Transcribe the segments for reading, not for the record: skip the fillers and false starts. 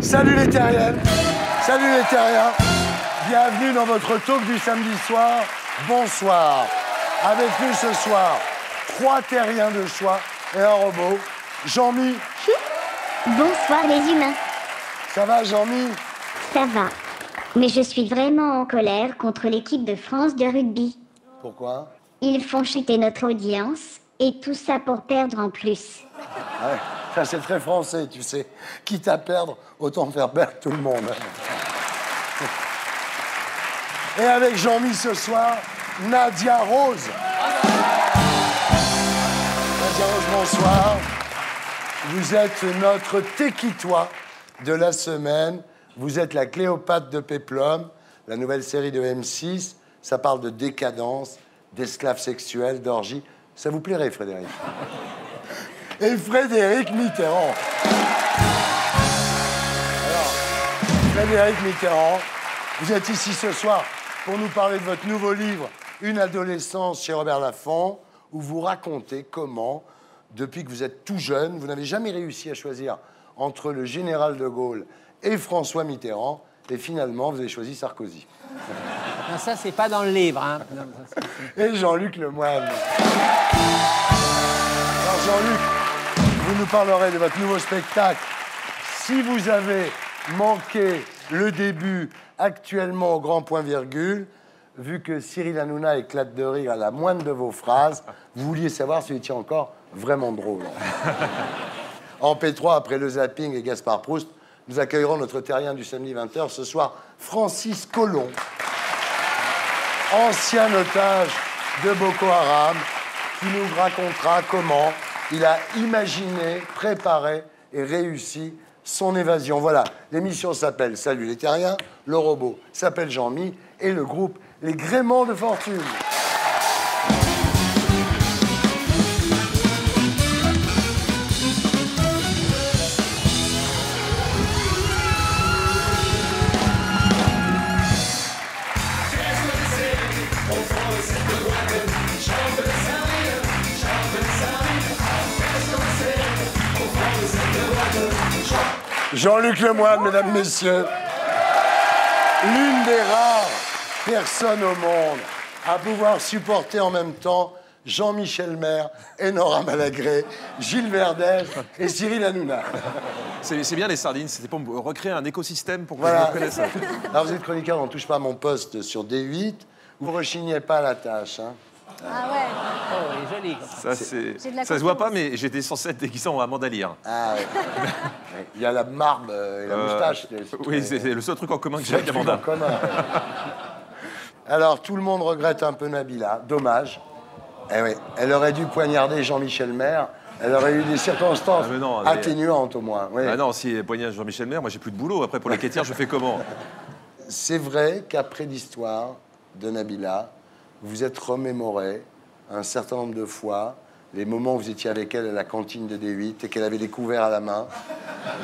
Salut les terriennes, salut les terriens. Bienvenue dans votre talk du samedi soir. Bonsoir. Avec nous ce soir, 3 terriens de choix et un robot. Jean-Mi. Bonsoir les humains. Ça va Jean-Mi? Ça va. Mais je suis vraiment en colère contre l'équipe de France de rugby. Pourquoi? Ils font chuter notre audience et tout ça pour perdre en plus. Ouais, ça c'est très français, tu sais. Quitte à perdre, autant faire perdre tout le monde. Et avec Jean-Mi ce soir, Nadia Rose. Nadia Rose, bonsoir. Vous êtes notre Téquitois de la semaine. Vous êtes la Cléopâtre de Péplum, la nouvelle série de M6. Ça parle de décadence, d'esclaves sexuels, d'orgie. Ça vous plairait, Frédéric? Et Frédéric Mitterrand. Alors, Frédéric Mitterrand, vous êtes ici ce soir pour nous parler de votre nouveau livre, Une adolescence chez Robert Laffont, où vous racontez comment, depuis que vous êtes tout jeune, vous n'avez jamais réussi à choisir entre le général de Gaulle et François Mitterrand, et finalement, vous avez choisi Sarkozy. Non, ça, c'est pas dans le livre. Hein. Non, ça, et Jean-Luc Lemoyne. Alors, Jean-Luc, vous nous parlerez de votre nouveau spectacle. Si vous avez manqué le début actuellement au grand point virgule, vu que Cyril Hanouna éclate de rire à la moindre de vos phrases, vous vouliez savoir si vous étiez encore vraiment drôle. En P3, après le zapping et Gaspard Proust, nous accueillerons notre terrien du samedi 20h ce soir, Francis Collomb, ancien otage de Boko Haram, qui nous racontera comment il a imaginé, préparé et réussi son évasion. Voilà, l'émission s'appelle Salut les terriens, le robot s'appelle Jean-Mi et le groupe Les Gréments de Fortune. Jean-Luc Lemoyne, mesdames, messieurs, l'une des rares personnes au monde à pouvoir supporter en même temps Jean-Michel Maire, Enora Malagré, Gilles Verdez et Cyril Hanouna. C'est bien les sardines, c'était pour recréer un écosystème pour que Voilà. je me reconnaisse. Alors vous êtes chroniqueur, on ne touche pas à mon poste sur D8, vous ne rechignez pas à la tâche. Hein. Ah ouais. Oh, il est joli. Ça, ça se voit pas, mais j'étais censé être déguisé en Amanda Lear. Ah ouais. Il y a la barbe et la moustache. Oui, c'est le seul truc en commun que j'ai C'est avec un truc Amanda. en commun. Alors, tout le monde regrette un peu Nabila. Dommage. Eh oui, elle aurait dû poignarder Jean-Michel Maire. Elle aurait eu des circonstances Ah, mais non, mais- atténuantes, au moins. Oui. Ah non, si poignage Jean-Michel Maire, moi j'ai plus de boulot. Après, pour la quêtière, je fais comment? C'est vrai qu'après l'histoire de Nabila, vous êtes remémoré un certain nombre de fois les moments où vous étiez avec elle à la cantine de D8 et qu'elle avait des couverts à la main.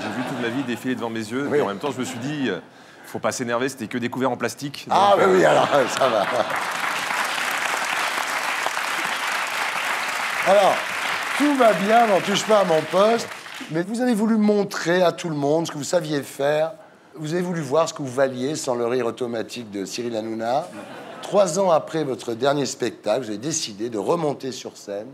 J'ai vu toute ma vie défiler devant mes yeux. Oui. Et en même temps, je me suis dit, faut pas s'énerver, c'était que des couverts en plastique. Ah Donc, oui, oui, alors ça va. Alors, tout va bien, n'en touche pas à mon poste, mais vous avez voulu montrer à tout le monde ce que vous saviez faire. Vous avez voulu voir ce que vous valiez sans le rire automatique de Cyril Hanouna. 3 ans après votre dernier spectacle, vous avez décidé de remonter sur scène.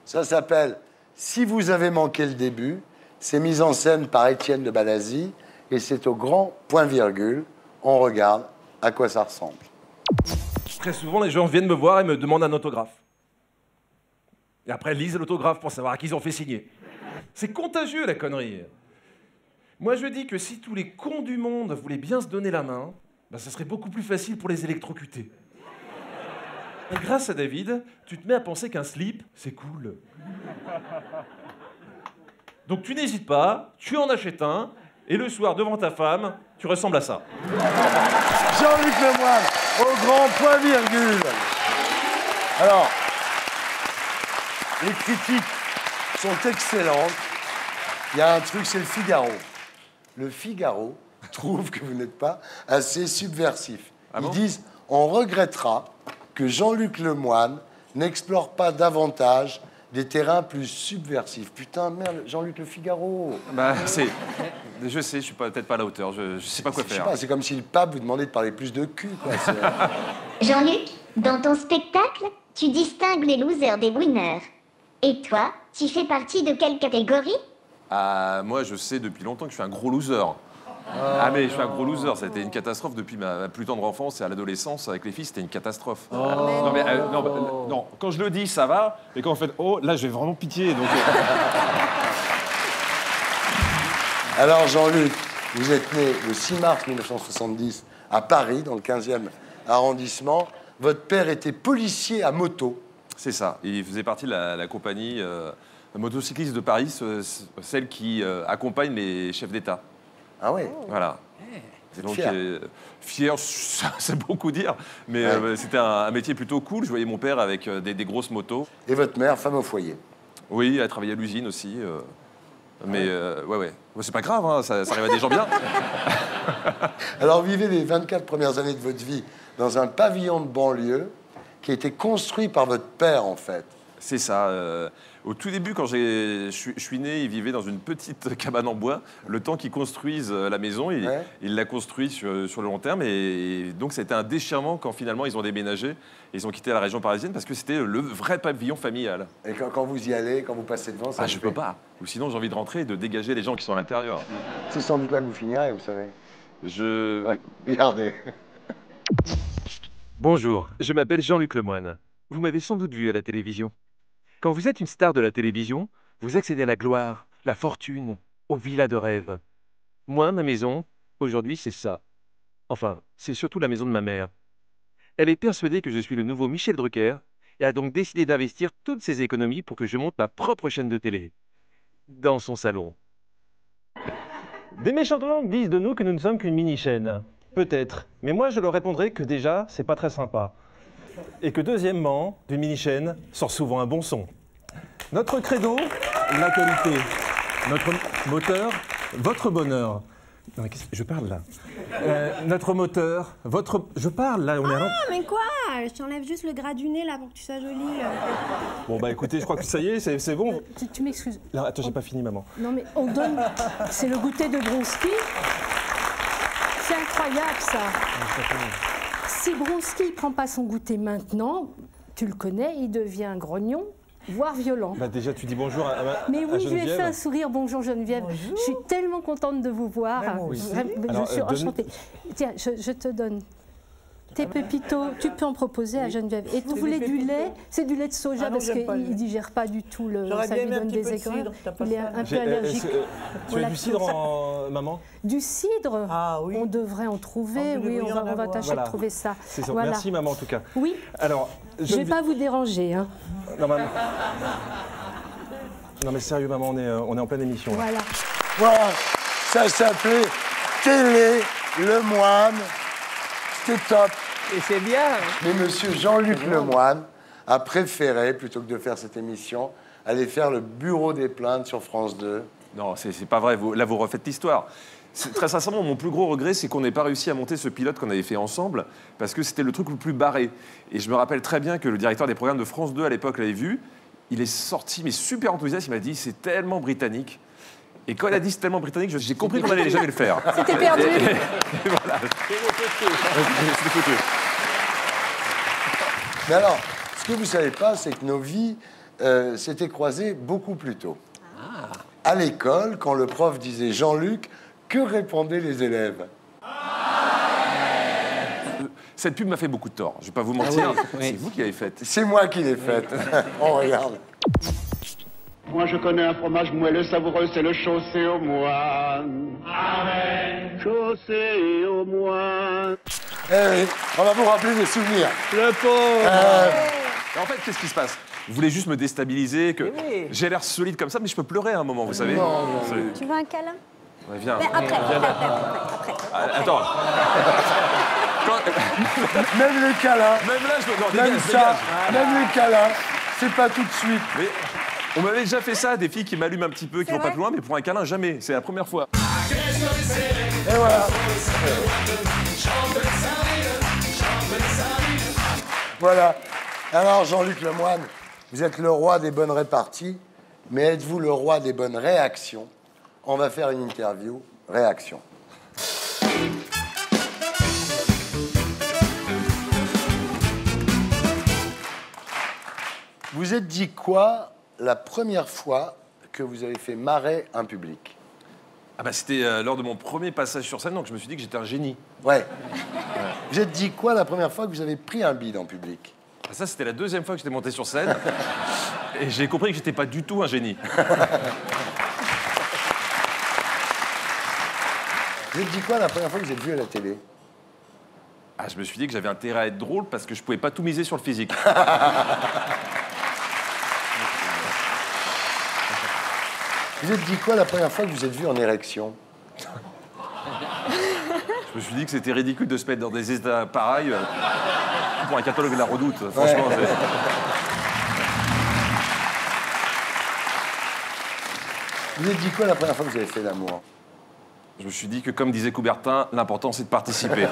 Ça s'appelle « Si vous avez manqué le début ». C'est mis en scène par Étienne de Balazy et c'est au grand point virgule. On regarde à quoi ça ressemble. Très souvent, les gens viennent me voir et me demandent un autographe. Et après, lisent l'autographe pour savoir à qui ils ont fait signer. C'est contagieux, la connerie. Moi, je dis que si tous les cons du monde voulaient bien se donner la main, ben, ça serait beaucoup plus facile pour les électrocuter. Et grâce à David, tu te mets à penser qu'un slip, c'est cool. Donc tu n'hésites pas, tu en achètes un, et le soir, devant ta femme, tu ressembles à ça. Jean-Luc Lemoyne, au grand point virgule. Alors, les critiques sont excellentes. Il y a un truc, c'est le Figaro. Le Figaro trouve que vous n'êtes pas assez subversif. Ah Ils bon disent, on regrettera que Jean-Luc Lemoyne n'explore pas davantage des terrains plus subversifs. Putain, merde, Jean-Luc Le Figaro. Bah, c'est. Je sais, je suis peut-être pas à la hauteur. Je sais pas quoi Je sais faire. pas, c'est comme si le pape vous demandait de parler plus de cul, quoi. Jean-Luc, dans ton spectacle, tu distingues les losers des winners. Et toi, tu fais partie de quelle catégorie? Ah, moi, je sais depuis longtemps que je suis un gros loser. Ah, mais je suis un gros loser. Ça a été une catastrophe depuis ma plus tendre enfance et à l'adolescence. Avec les filles, c'était une catastrophe. Non, mais non, quand je le dis, ça va. Mais quand on fait oh, là, j'ai vraiment pitié. Donc, Alors, Jean-Luc, vous êtes né le 6 mars 1970 à Paris, dans le 15e arrondissement. Votre père était policier à moto. c'est ça. Il faisait partie de la compagnie motocycliste de Paris, celle qui accompagne les chefs d'État. Ah ouais. Voilà. Vous êtes Donc, fier. fier, c'est beaucoup dire, mais Ouais. c'était un métier plutôt cool. Je voyais mon père avec des grosses motos. Et votre mère, femme au foyer. Oui, elle travaillait à l'usine aussi. Mais ouais. C'est pas grave, hein, ça arrive à des gens bien. Alors, vous vivez les 24 premières années de votre vie dans un pavillon de banlieue qui a été construit par votre père, en fait. C'est ça. Au tout début, quand je suis né, il vivait dans une petite cabane en bois. Le temps qu'ils construisent la maison, Ouais. il l'a construit sur le long terme. Et donc, c'était un déchirement quand finalement ils ont déménagé. Ils ont quitté la région parisienne parce que c'était le vrai pavillon familial. Et quand vous y allez, quand vous passez devant, ça Ah, vous je fait- peux pas. Ou sinon, j'ai envie de rentrer et de dégager les gens qui sont à l'intérieur. C'est sans doute là que vous finirez, vous savez. Je. Ouais. Regardez. Bonjour, je m'appelle Jean-Luc Lemoine. Vous m'avez sans doute vu à la télévision. Quand vous êtes une star de la télévision, vous accédez à la gloire, la fortune, aux villas de rêve. Moi, ma maison, aujourd'hui, c'est ça. Enfin, c'est surtout la maison de ma mère. Elle est persuadée que je suis le nouveau Michel Drucker et a donc décidé d'investir toutes ses économies pour que je monte ma propre chaîne de télé. Dans son salon. Des méchants langues disent de nous que nous ne sommes qu'une mini-chaîne. Peut-être. Mais moi, je leur répondrai que déjà, c'est pas très sympa. Et que deuxièmement, d'une mini-chaîne sort souvent un bon son. Notre credo, la qualité. Notre moteur, votre bonheur. Non, mais je parle là. Notre moteur, votre... Je parle là, on est à Ah, mais quoi? Je t'enlève juste le gras du nez là pour que tu sois jolie. Bon, bah écoutez, je crois que ça y est, c'est bon. Tu m'excuses. Non, attends, j'ai pas fini, maman. Non, mais on donne. C'est le goûter de Bronski. C'est incroyable ça. Si Bronski ne prend pas son goûter maintenant, tu le connais, il devient grognon, voire violent. Bah déjà, tu dis bonjour à Mais oui, je lui ai Geneviève. fait un sourire. Bonjour Geneviève. Je suis tellement contente de vous voir. Vraiment, Alors, je suis donne- enchantée. Tiens, je te donne tes pépitos. Tu peux en proposer à Geneviève. Et vous voulez du lait? C'est du lait de soja Ah non, parce j'aime pas le qu'il lait. ne digère pas du tout le. J'aurais Ça bien lui aimé un donne petit peu des de aigreurs. cidre, t'as pas Il est ça un peu allergique. Tu as du cidre, maman? Du cidre, Ah oui. on devrait en trouver. Ah, vous Oui, devriez on en va avoir. tâcher Voilà. de trouver ça. C'est ça. Voilà. Merci, maman, en tout cas. Oui, Alors, je ne vais pas vous déranger. Hein. Non, maman. Non, mais sérieux, maman, on est en pleine émission. là. Voilà. Voilà, ça s'appelait Télé Lemoine. C'était top. Et c'est bien. Mais monsieur Jean-Luc Lemoine a préféré, plutôt que de faire cette émission, aller faire le bureau des plaintes sur France 2. Non, c'est pas vrai. Là, vous refaites l'histoire. Très sincèrement, mon plus gros regret, c'est qu'on n'ait pas réussi à monter ce pilote qu'on avait fait ensemble, parce que c'était le truc le plus barré. Et je me rappelle très bien que le directeur des programmes de France 2 à l'époque l'avait vu. Il est sorti, mais super enthousiaste. Il m'a dit, c'est tellement britannique. Et quand il a dit c'est tellement britannique, j'ai compris qu'on n'allait jamais le faire. C'était perdu. Et voilà. C'était foutu. Mais alors, ce que vous savez pas, c'est que nos vies s'étaient croisées beaucoup plus tôt. À l'école, quand le prof disait Jean-Luc, que répondaient les élèves? Cette pub m'a fait beaucoup de tort. Je vais pas vous mentir. oui. C'est vous qui l'avez faite. C'est moi qui l'ai faite. On regarde. Moi je connais un fromage moelleux savoureux, c'est le chaussé au moine. Amen. Chaussé au moine. Eh oui, on va vous rappeler des souvenirs. Le pauvre. En fait, qu'est-ce qui se passe? Vous voulez juste me déstabiliser, que oui. j'ai l'air solide comme ça, mais je peux pleurer à un moment, vous savez. Tu veux un câlin? Ouais, viens. Après. Ah, attends. Même les câlins, Même là, je me... Non, même dégage, ça, dégage. même les câlins, c'est pas tout de suite. Mais on m'avait déjà fait ça, des filles qui m'allument un petit peu, qui vont pas plus loin, mais pour un câlin, jamais. C'est la première fois. Et voilà. Voilà. Alors, Jean-Luc Lemoine, Vous êtes le roi des bonnes réparties, mais êtes-vous le roi des bonnes réactions? On va faire une interview. Réaction. Vous êtes dit quoi la première fois que vous avez fait marrer un public? Ah bah c'était lors de mon premier passage sur scène, donc je me suis dit que j'étais un génie. Ouais. Vous êtes dit quoi la première fois que vous avez pris un bide en public? Ah, ça, c'était la deuxième fois que j'étais monté sur scène. Et j'ai compris que j'étais pas du tout un génie. Vous êtes dit quoi la première fois que vous êtes vu à la télé? Ah, je me suis dit que j'avais intérêt à être drôle parce que je pouvais pas tout miser sur le physique. Vous êtes dit quoi la première fois que vous êtes vu en érection? Je me suis dit que c'était ridicule de se mettre dans des états pareils pour un catalogue de la Redoute. Franchement, Ouais. Vous êtes dit quoi la première fois que vous avez fait l'amour? Je me suis dit que, comme disait Coubertin, l'important c'est de participer.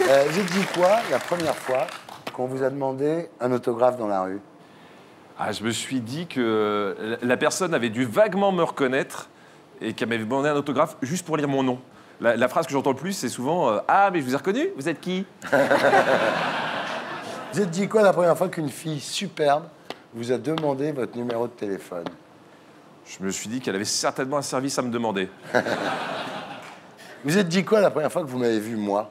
Vous êtes dit quoi la première fois qu'on vous a demandé un autographe dans la rue? Ah, je me suis dit que la personne avait dû vaguement me reconnaître et qu'elle m'avait demandé un autographe juste pour lire mon nom. La phrase que j'entends le plus, c'est souvent Ah, mais je vous ai reconnu, vous êtes qui? Vous êtes dit quoi la première fois qu'une fille superbe vous a demandé votre numéro de téléphone? Je me suis dit qu'elle avait certainement un service à me demander. Vous êtes dit quoi la première fois que vous m'avez vu, moi?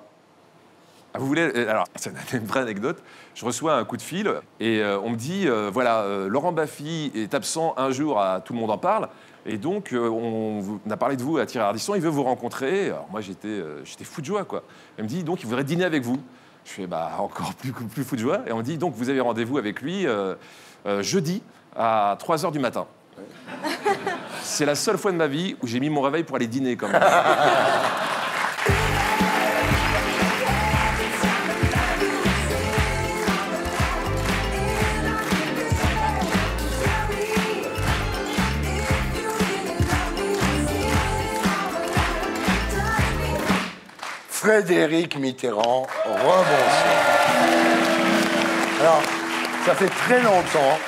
Ah, vous voulez... Alors, c'est une vraie anecdote. Je reçois un coup de fil et on me dit, voilà, Laurent Baffy est absent un jour, tout le monde en parle, et donc on a parlé de vous à Thierry Ardisson, il veut vous rencontrer. Alors moi, j'étais fou de joie, quoi. Il me dit, donc, il voudrait dîner avec vous. Je fais, bah, encore plus fou de joie. Et on me dit, donc, vous avez rendez-vous avec lui jeudi à 3h du matin. C'est la seule fois de ma vie où j'ai mis mon réveil pour aller dîner, quand même. Frédéric Mitterrand, rebonsoir. Alors, ça fait très longtemps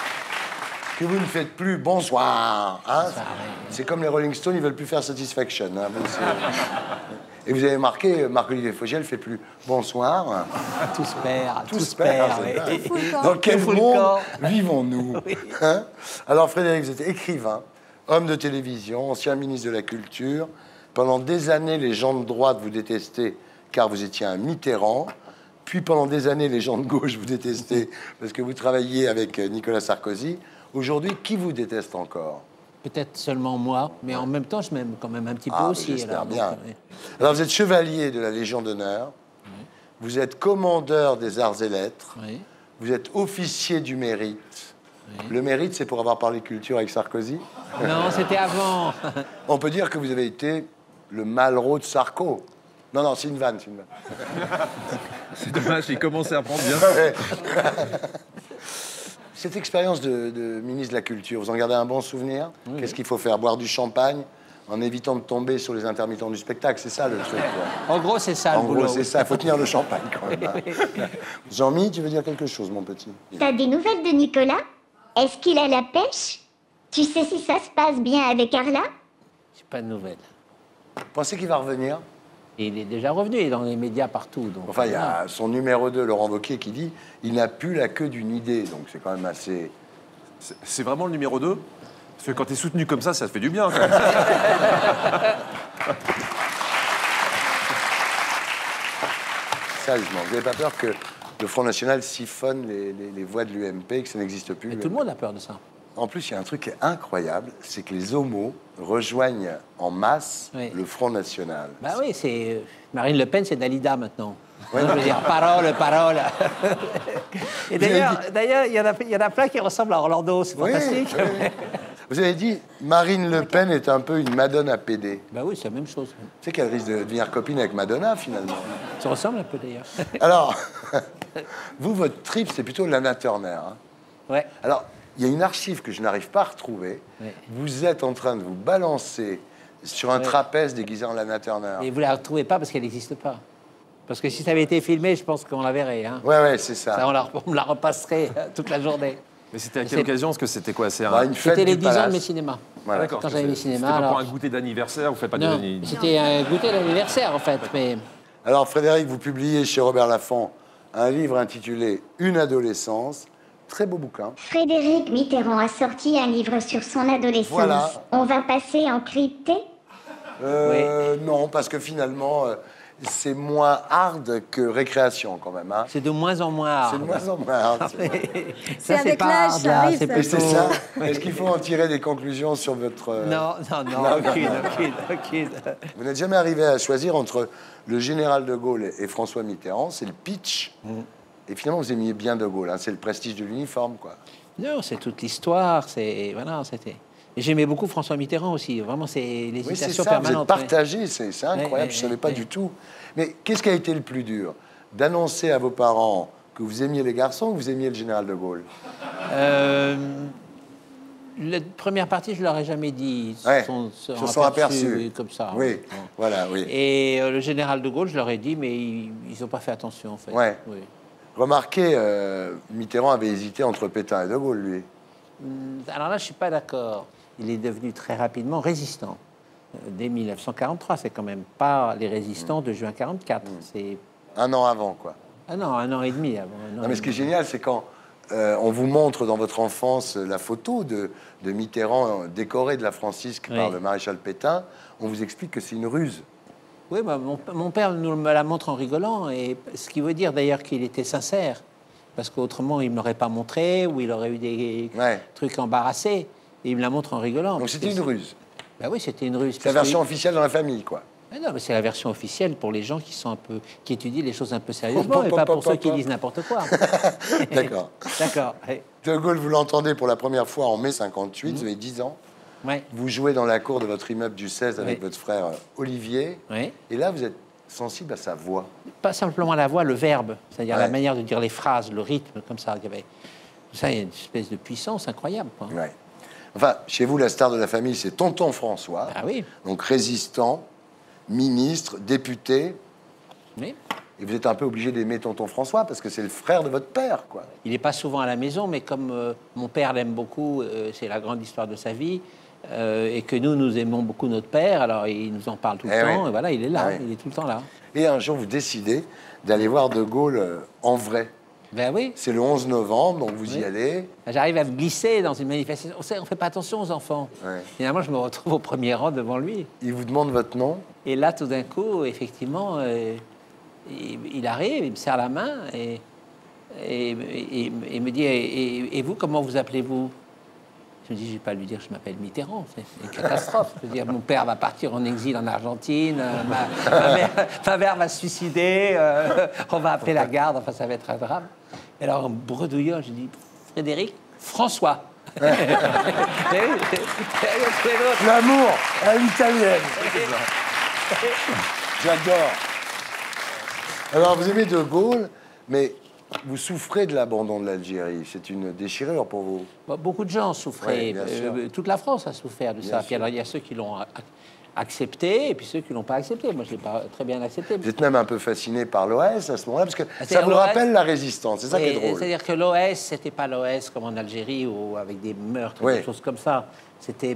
que vous ne faites plus bonsoir. Hein? C'est comme les Rolling Stones, ils veulent plus faire Satisfaction. Hein? Et vous avez marqué, Marc-Olivier Fogiel ne fait plus bonsoir. Tout se perd, Tout se perd. oui. Dans quel Tout fout le monde corps. vivons-nous? Hein? Alors, Frédéric, vous êtes écrivain, homme de télévision, ancien ministre de la Culture. Pendant des années, les gens de droite vous détestaient car vous étiez un Mitterrand. Puis pendant des années, les gens de gauche vous détestaient parce que vous travailliez avec Nicolas Sarkozy. Aujourd'hui, qui vous déteste encore? Peut-être seulement moi, mais en même temps, je m'aime quand même un petit peu aussi. J'espère Alors, bien. donc, Alors, vous êtes chevalier de la Légion d'honneur. Vous êtes commandeur des arts et lettres. oui. Vous êtes officier du mérite. Le mérite, c'est pour avoir parlé culture avec Sarkozy. Non, c'était avant. On peut dire que vous avez été le Malraux de Sarko. Non, c'est une vanne, c'est une vanne. C'est dommage, il commençait à prendre bien. Ouais. Cette expérience de ministre de la Culture, vous en gardez un bon souvenir? Qu'est-ce qu'il faut faire? Boire du champagne en évitant de tomber sur les intermittents du spectacle, c'est ça le truc, quoi. En gros, c'est ça En le gros, boulot. c'est ça, il faut tenir le champagne quand même. Hein. Jean-Mi, tu veux dire quelque chose, mon petit? T'as des nouvelles de Nicolas? Est-ce qu'il a la pêche? Tu sais si ça se passe bien avec Carla? J'ai pas de nouvelles. Pensez qu'il va revenir? Et il est déjà revenu, il est dans les médias partout. Donc, Enfin, il y a son numéro 2, Laurent Wauquiez, qui dit « Il n'a plus la queue d'une idée ». Donc c'est quand même assez... C'est vraiment le numéro 2? Parce que quand t'es soutenu comme ça te fait du bien, quand même. Sérieusement, vous n'avez pas peur que le Front National siphonne les voix de l'UMP, que ça n'existe plus? Mais tout le monde a peur de ça. En plus, il y a un truc qui est incroyable, c'est que les homos rejoignent en masse le Front National. Bah oui, c'est Marine Le Pen, c'est Dalida maintenant. Ouais, je veux dire, parole. Et d'ailleurs, il y en a plein qui ressemblent à Orlando, c'est fantastique. Oui. Vous avez dit, Marine Le Pen est un peu une Madonna PD. Bah oui, c'est la même chose. Tu sais qu'elle risque de devenir copine avec Madonna, finalement. Ça ressemble un peu, d'ailleurs. Alors, vous, votre trip, c'est plutôt Lana Turner. Hein? Ouais. Alors, il y a une archive que je n'arrive pas à retrouver. Ouais. Vous êtes en train de vous balancer sur un trapèze déguisé en Lana Turner. Et vous la retrouvez pas parce qu'elle n'existe pas. Parce que si ça avait été filmé, je pense qu'on la verrait. Hein. Ouais, c'est ça. Ça, on la repasserait toute la journée. Mais c'était à quelle occasion? Parce que c'était quoi? C'est Une fête C'était les du 10 ans de palace. mes cinémas. Voilà. D'accord. Quand j'avais mes cinémas. C'était pas pour alors- un goûter d'anniversaire, vous faites pas Non, de... c'était un goûter d'anniversaire en fait. Mais Alors, Frédéric, vous publiez chez Robert Laffont un livre intitulé Une adolescence. Très beau bouquin. Frédéric Mitterrand a sorti un livre sur son adolescence. Voilà. On va passer en crypté. Non, parce que finalement, c'est moins hard que récréation quand même. Hein. c'est de moins en moins hard. C'est de moins en moins hard. C'est avec pas l'âge, hard, ça là, arrive, c'est ça. Et c'est plutôt- ça. Est-ce qu'il faut en tirer des conclusions sur votre... Non, aucune. Vous n'êtes jamais arrivé à choisir entre le général de Gaulle et François Mitterrand. C'est le pitch. Et finalement, vous aimiez bien de Gaulle. Hein. C'est le prestige de l'uniforme, quoi. Non, c'est toute l'histoire. Voilà, c'était. Et j'aimais beaucoup François Mitterrand aussi. Vraiment, c'est Oui, c'est l'hésitation ça. Vous êtes permanente. partagé. C'est incroyable. Ouais, Je ne savais pas ouais. du tout. Mais qu'est-ce qui a été le plus dur? D'annoncer à vos parents que vous aimiez les garçons ou que vous aimiez le général de Gaulle? La première partie, je leur ai jamais dit. Ils Ouais, se se sont aperçus. comme ça. Oui, Bon. voilà, oui. Et le général de Gaulle, je leur ai dit, mais ils n'ont pas fait attention en fait. Ouais. Oui. Remarquez, Mitterrand avait hésité entre Pétain et de Gaulle, lui. Alors là, je suis pas d'accord. Il est devenu très rapidement résistant. Dès 1943, c'est quand même pas les résistants de juin 44. C'est Un an avant, quoi. ah non, 1 an et demi avant. Non, mais ce qui est génial, c'est quand on vous montre dans votre enfance la photo de Mitterrand décoré de la Francisque par Oui. le maréchal Pétain, on vous explique que c'est une ruse. Oui, bah, mon père nous me la montre en rigolant, et ce qui veut dire d'ailleurs qu'il était sincère, parce qu'autrement il ne me l'aurait pas montré, ou il aurait eu des Ouais. trucs embarrassés, et il me la montre en rigolant. Donc parce c'était que une ruse. Bah oui, c'était une ruse. C'est la parce que- version officielle dans la famille, quoi. Mais non, mais c'est la version officielle pour les gens qui sont qui étudient les choses un peu sérieusement, et pas pour ceux qui disent n'importe quoi. D'accord. D'accord. Ouais. De Gaulle, vous l'entendez pour la première fois en mai 58, vous avez 10 ans. Ouais. Vous jouez dans la cour de votre immeuble du 16 avec Oui. votre frère Olivier. Ouais. Et là, vous êtes sensible à sa voix. Pas simplement la voix, le verbe, c'est-à-dire la Ouais. manière de dire les phrases, le rythme, comme ça. Il y avait ça, il y a une espèce de puissance incroyable. Quoi. Ouais. Enfin, chez vous, la star de la famille, c'est Tonton François. Ah oui, Donc résistant, ministre, député. oui. Et vous êtes un peu obligé d'aimer Tonton François parce que c'est le frère de votre père, quoi. Il n'est pas souvent à la maison, mais comme mon père l'aime beaucoup, c'est la grande histoire de sa vie, et que nous aimons beaucoup notre père, alors il nous en parle tout le Eh temps, oui. et voilà, il est là, Ah oui. il est tout le temps là. Et un jour, vous décidez d'aller voir De Gaulle en vrai. Ben oui, C'est le 11 novembre, donc vous y Oui. allez. j'arrive à me glisser dans une manifestation. On ne fait pas attention aux enfants. Ouais. Finalement, je me retrouve au premier rang devant lui. Il vous demande votre nom. Et là, tout d'un coup, effectivement, il arrive, il me serre la main et me dit et vous, comment vous appelez-vous? Je me dis, je ne vais pas lui dire que je m'appelle Mitterrand, c'est une catastrophe. Je veux dire, mon père va partir en exil en Argentine, ma mère va se suicider, on va appeler la garde, enfin, ça va être un drame. Et alors, en bredouillant, je dis, Frédéric, François. L'amour à l'italienne. J'adore. Alors, vous aimez De Gaulle, mais vous souffrez de l'abandon de l'Algérie. C'est une déchirure pour vous. Beaucoup de gens souffraient. Oui, bien sûr. Toute la France a souffert de Bien ça. sûr. Puis alors, il y a ceux qui l'ont accepté et puis ceux qui l'ont pas accepté. Moi, je l'ai pas très bien accepté. Vous êtes même un peu fasciné par l'OS à ce moment-là, parce que ça c'est-à-dire vous l'OS. rappelle la résistance. C'est ça qui est Oui, drôle. c'est-à-dire que l'OS, c'était pas l'OS comme en Algérie ou avec des meurtres, Oui. des choses comme ça. C'était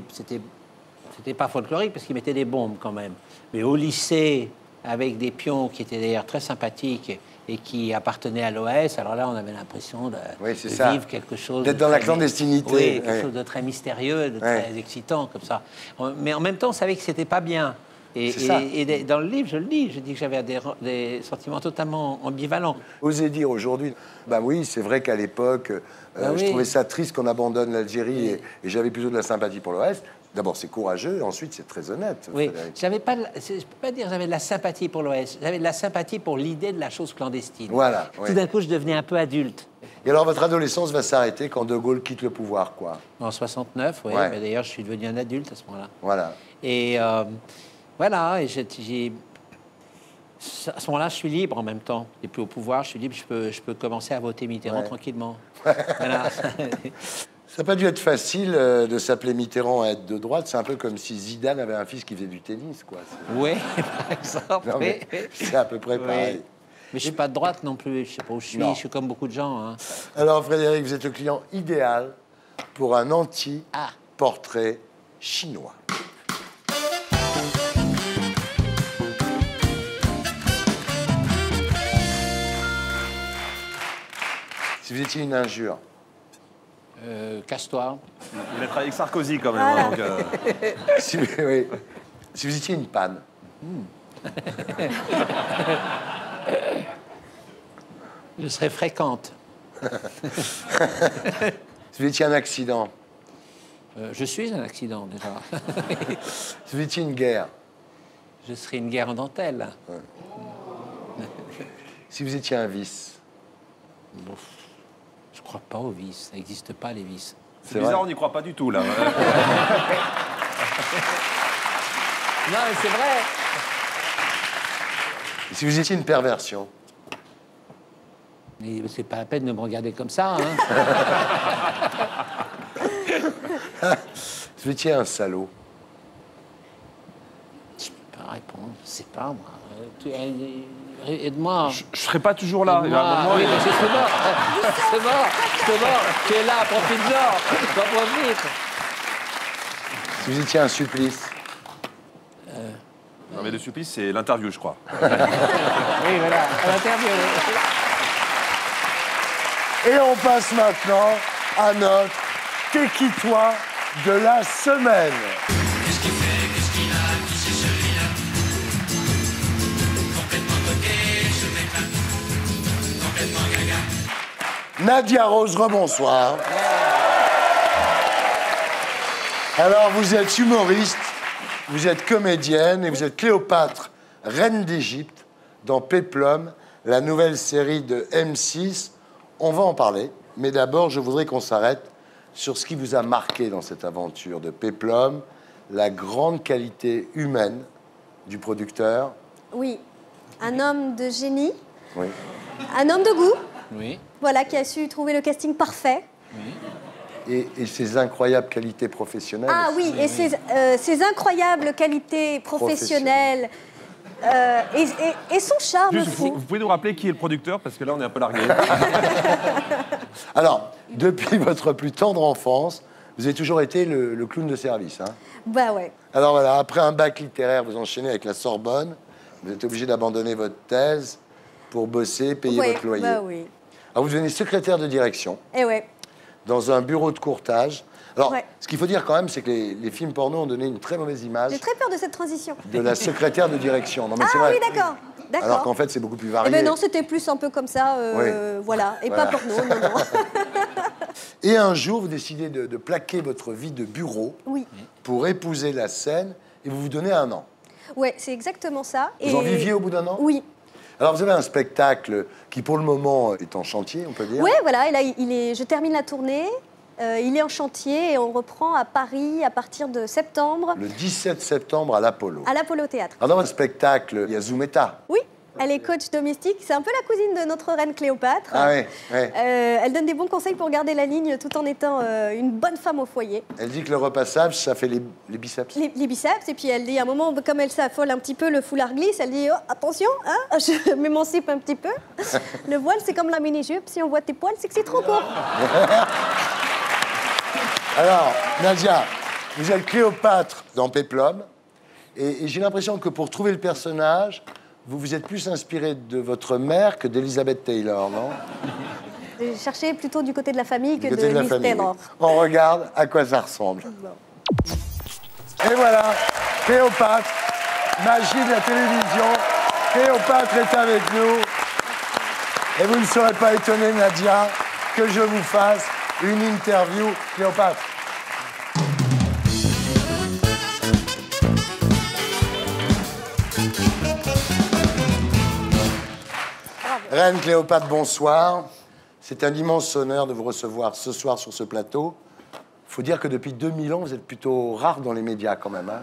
pas folklorique parce qu'ils mettaient des bombes quand même. Mais au lycée, avec des pions qui étaient d'ailleurs très sympathiques et qui appartenaient à l'OS, alors là, on avait l'impression de, Oui, c'est de ça. vivre quelque chose... D'être de dans la très- clandestinité. Oui, quelque Ouais. chose de très mystérieux, de Ouais. très excitant, comme ça. Mais en même temps, on savait que c'était pas bien. Et, C'est ça. et dans le livre, je le dis, je dis que j'avais des sentiments totalement ambivalents. Osez dire aujourd'hui, bah oui, c'est vrai qu'à l'époque, Bah je oui. trouvais ça triste qu'on abandonne l'Algérie et j'avais plutôt de la sympathie pour l'OS. D'abord, c'est courageux, et ensuite, c'est très honnête. Oui, Frédéric. j'avais pas, je peux pas dire que j'avais de la sympathie pour l'OS, j'avais de la sympathie pour l'idée de la chose clandestine. Voilà, oui. Tout d'un coup, je devenais un peu adulte. Et alors, votre adolescence va s'arrêter quand De Gaulle quitte le pouvoir, quoi. En 69, oui, Ouais. mais d'ailleurs, je suis devenu un adulte à ce moment-là. Voilà. Et voilà, et à ce moment-là, je suis libre en même temps. Et puis au pouvoir, je suis libre, je peux commencer à voter Mitterrand Ouais. tranquillement. Voilà. Ça n'a pas dû être facile de s'appeler Mitterrand et être de droite. C'est un peu comme si Zidane avait un fils qui faisait du tennis, quoi. Oui, par exemple. Non, mais oui. c'est à peu près Oui. pareil. Mais je suis pas de droite non plus. Je sais pas où je suis. Non. Je suis comme beaucoup de gens. Hein. Alors, Frédéric, vous êtes le client idéal pour un Ah. anti-portrait chinois. Si vous étiez une injure, Casse-toi. Il a travaillé avec Sarkozy quand même. Hein, donc, si vous étiez une panne, Je serais fréquente. si vous étiez un accident, Je suis un accident déjà. si vous étiez une guerre, Je serais une guerre en dentelle. si vous étiez un vice, Je crois pas aux vices. Ça n'existe pas les vices. c'est bizarre, on n'y croit pas du tout là. Non, mais c'est vrai. si vous étiez une perversion, Mais c'est pas la peine de me regarder comme ça. Hein. si vous étiez un salaud, Je peux pas répondre. Je sais pas moi. Aide-moi. Je serais pas toujours là. Il y a un moment, Oui, il- mais c'est mort. C'est mort. C'est mort. Tu es là, profite-en. T'en profites. si vous étiez un supplice, Non mais le supplice, c'est l'interview, je crois. Oui, voilà. À l'interview. et on passe maintenant à notre T'es qui toi de la semaine. Nadia Rose, rebonsoir. Alors, vous êtes humoriste, vous êtes comédienne et vous êtes Cléopâtre, reine d'Égypte, dans Péplum, la nouvelle série de M6. On va en parler, mais d'abord, je voudrais qu'on s'arrête sur ce qui vous a marqué dans cette aventure de Péplum, la grande qualité humaine du producteur. Oui, un homme de génie, Oui. un homme de goût, Oui. voilà, qui a su trouver le casting parfait. Et ses incroyables qualités professionnelles. Ah oui, et ses incroyables qualités professionnelles et son charme Juste, aussi. vous pouvez nous rappeler qui est le producteur parce que là on est un peu largué. Alors, depuis votre plus tendre enfance, vous avez toujours été le clown de service. Hein. Bah ouais. Alors voilà, après un bac littéraire, vous enchaînez avec la Sorbonne. Vous êtes obligé d'abandonner votre thèse pour bosser, payer Ouais, votre loyer. bah oui. Alors vous devenez secrétaire de direction Et ouais. dans un bureau de courtage. Alors, Ouais. ce qu'il faut dire quand même, c'est que les films porno ont donné une très mauvaise image J'ai très peur de cette transition. de la secrétaire de direction. Non, mais c'est Ah vrai. oui, d'accord. Alors D'accord. qu'en fait, c'est beaucoup plus Eh varié. ben non, c'était plus un peu comme ça, voilà. Et Voilà. pas porno, non, non. Et un jour, vous décidez de plaquer votre vie de bureau Oui. pour épouser la scène et vous vous donnez 1 an. Ouais, c'est exactement ça. Vous en viviez au bout d'1 an? Oui. Alors, vous avez un spectacle qui, pour le moment, est en chantier, on peut dire. Ouais, voilà. Et là, je termine la tournée. Il est en chantier et on reprend à Paris à partir de septembre Le 17 septembre à l'Apollo. à l'Apollo Théâtre. Alors, dans votre spectacle, il y a Zoumeta. Oui, elle est coach domestique. C'est un peu la cousine de notre reine Cléopâtre. Ah oui, oui. Elle donne des bons conseils pour garder la ligne tout en étant une bonne femme au foyer. Elle dit que le repassage, ça fait les biceps. Les biceps, et puis elle dit à un moment, comme elle s'affole un petit peu, le foulard glisse, elle dit oh, attention, hein, je m'émancipe un petit peu. Le voile, c'est comme la mini-jupe, si on voit tes poils, c'est que c'est trop court. Alors, Nadia, vous êtes Cléopâtre dans Péplum, et j'ai l'impression que pour trouver le personnage, vous vous êtes plus inspiré de votre mère que d'Elizabeth Taylor, non? J'ai cherché plutôt du côté de la famille que Du de côté de la Liv famille. Taylor. Oui. On regarde à quoi ça ressemble. Et voilà, Cléopâtre, magie de la télévision. Cléopâtre est avec nous. Et vous ne serez pas étonné, Nadia, que je vous fasse une interview Cléopâtre. Reine Cléopâtre, bonsoir. C'est un immense honneur de vous recevoir ce soir sur ce plateau. Il faut dire que depuis 2000 ans, vous êtes plutôt rare dans les médias quand même. Hein.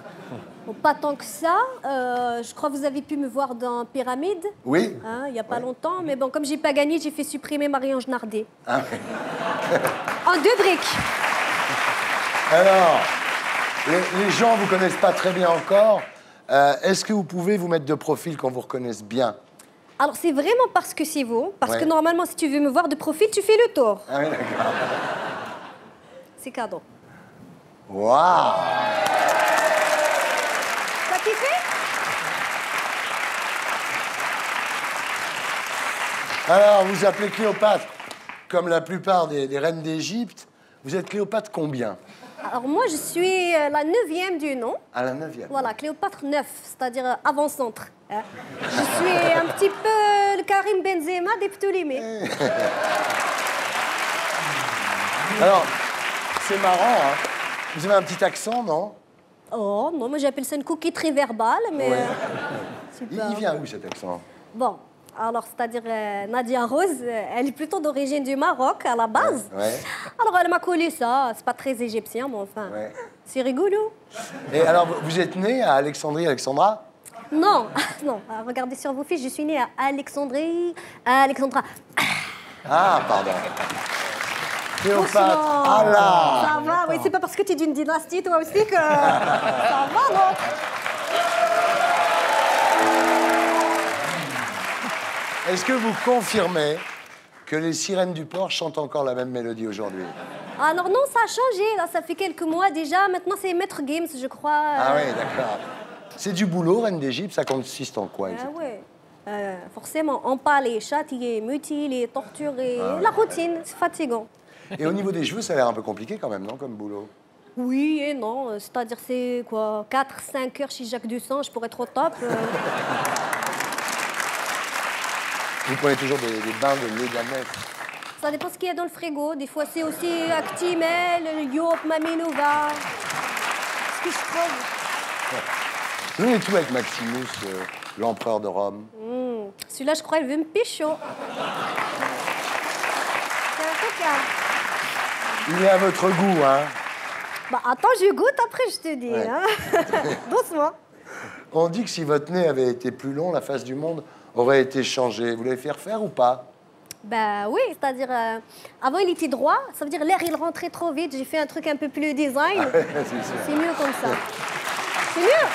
Bon, pas tant que ça. Je crois que vous avez pu me voir dans Pyramide, Oui. hein, il n'y a pas longtemps. Mais bon, comme j'ai pas gagné, j'ai fait supprimer Marie-Ange Nardet. Ah, oui. En 2 briques. Alors, les gens ne vous connaissent pas très bien encore. Est-ce que vous pouvez vous mettre de profil qu'on vous reconnaisse bien? Alors, c'est vraiment parce que c'est vous. Parce Ouais. que normalement, si tu veux me voir de profil, tu fais le tour. Ah oui, d'accord. C'est cadeau. Waouh! T'as kiffé? Alors, vous appelez Cléopâtre, comme la plupart des reines d'Égypte. Vous êtes Cléopâtre combien? Alors, moi, je suis la 9e du nom. À la 9e. Voilà, Cléopâtre 9, c'est-à-dire avant-centre. Hein. Je suis un petit peu le Karim Benzema des Ptolémées. Alors, c'est marrant, hein? Vous avez un petit accent, non? Oh, non, moi j'appelle ça une coquille très verbale, mais... Ouais. super. Il vient où, cet accent? Bon, alors, c'est-à-dire Nadia Rose, elle est plutôt d'origine du Maroc, à la base. Ouais. Alors, elle m'a collé ça. C'est pas très égyptien, mais enfin, Ouais. c'est rigolo. Et alors, vous êtes né à Alexandrie, Alexandra? Non, non, regardez sur vos fiches, je suis née à Alexandrie, à Alexandra. Ah, pardon. Cléopâtre. Franchement, Ah là! ça va, oui, c'est pas parce que tu es d'une dynastie, toi aussi, que ça va, non? Est-ce que vous confirmez que les sirènes du port chantent encore la même mélodie aujourd'hui? Alors non, ça a changé, là, ça fait quelques mois déjà. Maintenant, c'est Maître Games, je crois. Ah oui, d'accord. C'est du boulot, reine d'Égypte, ça consiste en quoi Ah exactement? ouais. Forcément, empaler, châtier, mutiler, torturer, la routine, c'est fatigant. Et au niveau des cheveux, ça a l'air un peu compliqué quand même, non, comme boulot? Oui et non, c'est-à-dire c'est quoi, 4-5 heures chez Jacques Dussan, je pourrais être au top. Vous prenez toujours des bains de lait d'amètre? Ça dépend ce qu'il y a dans le frigo. Des fois, c'est aussi Actimel, Yop, Maminova. Ce que je trouve. Vous avez tout avec Maximus, l'empereur de Rome. Celui-là, je crois, il veut me pécho. C'est un peu calme. Il est à votre goût, hein? Bah attends, je goûte, après je te dis. Ouais. Hein. Doucement. On dit que si votre nez avait été plus long, la face du monde aurait été changée. Vous l'avez fait refaire ou pas? Bah oui, c'est-à-dire, avant il était droit, ça veut dire l'air il rentrait trop vite, j'ai fait un truc un peu plus design. C'est mieux comme ça. C'est mieux.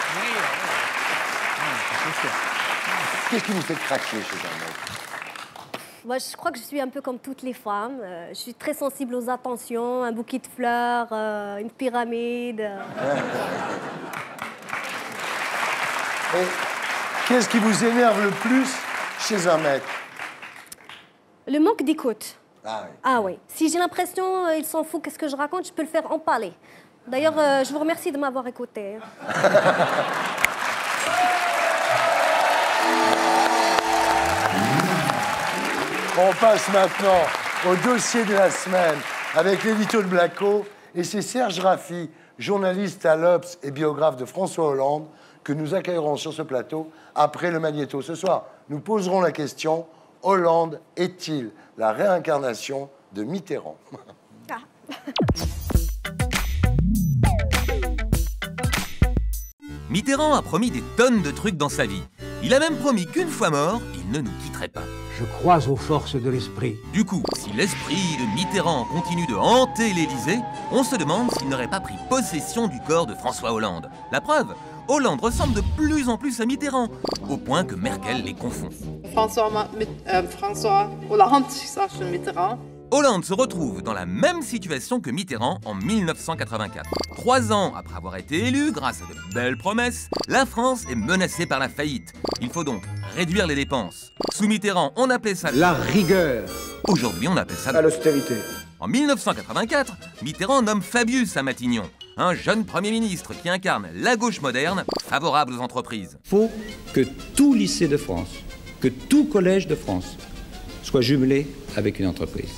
Qu'est-ce qui vous fait craquer chez un mec? Moi, je crois que je suis un peu comme toutes les femmes. Je suis très sensible aux attentions, un bouquet de fleurs, une pyramide. Et qu'est-ce qui vous énerve le plus chez un mec? Le manque d'écoute. Ah oui. Ah oui. Si j'ai l'impression il s'en fout, qu'est-ce que je raconte, je peux le faire empaler. D'ailleurs, je vous remercie de m'avoir écouté. On passe maintenant au dossier de la semaine avec l'édito de Blacko. Et c'est Serge Raffi, journaliste à l'Obs et biographe de François Hollande, que nous accueillerons sur ce plateau après le Magnéto. Ce soir, nous poserons la question: Hollande est-il la réincarnation de Mitterrand? Mitterrand a promis des tonnes de trucs dans sa vie. Il a même promis qu'une fois mort, il ne nous quitterait pas. Je crois aux forces de l'esprit. Du coup, si l'esprit de Mitterrand continue de hanter l'Élysée, on se demande s'il n'aurait pas pris possession du corps de François Hollande. La preuve, Hollande ressemble de plus en plus à Mitterrand, au point que Merkel les confond. François Hollande, ça, je suis Mitterrand. Hollande se retrouve dans la même situation que Mitterrand en 1984. 3 ans après avoir été élu, grâce à de belles promesses, la France est menacée par la faillite. Il faut donc réduire les dépenses. Sous Mitterrand, on appelait ça la rigueur. Aujourd'hui, on appelle ça l'austérité. En 1984, Mitterrand nomme Fabius à Matignon, un jeune Premier ministre qui incarne la gauche moderne, favorable aux entreprises. Il faut que tout lycée de France, que tout collège de France soit jumelé avec une entreprise.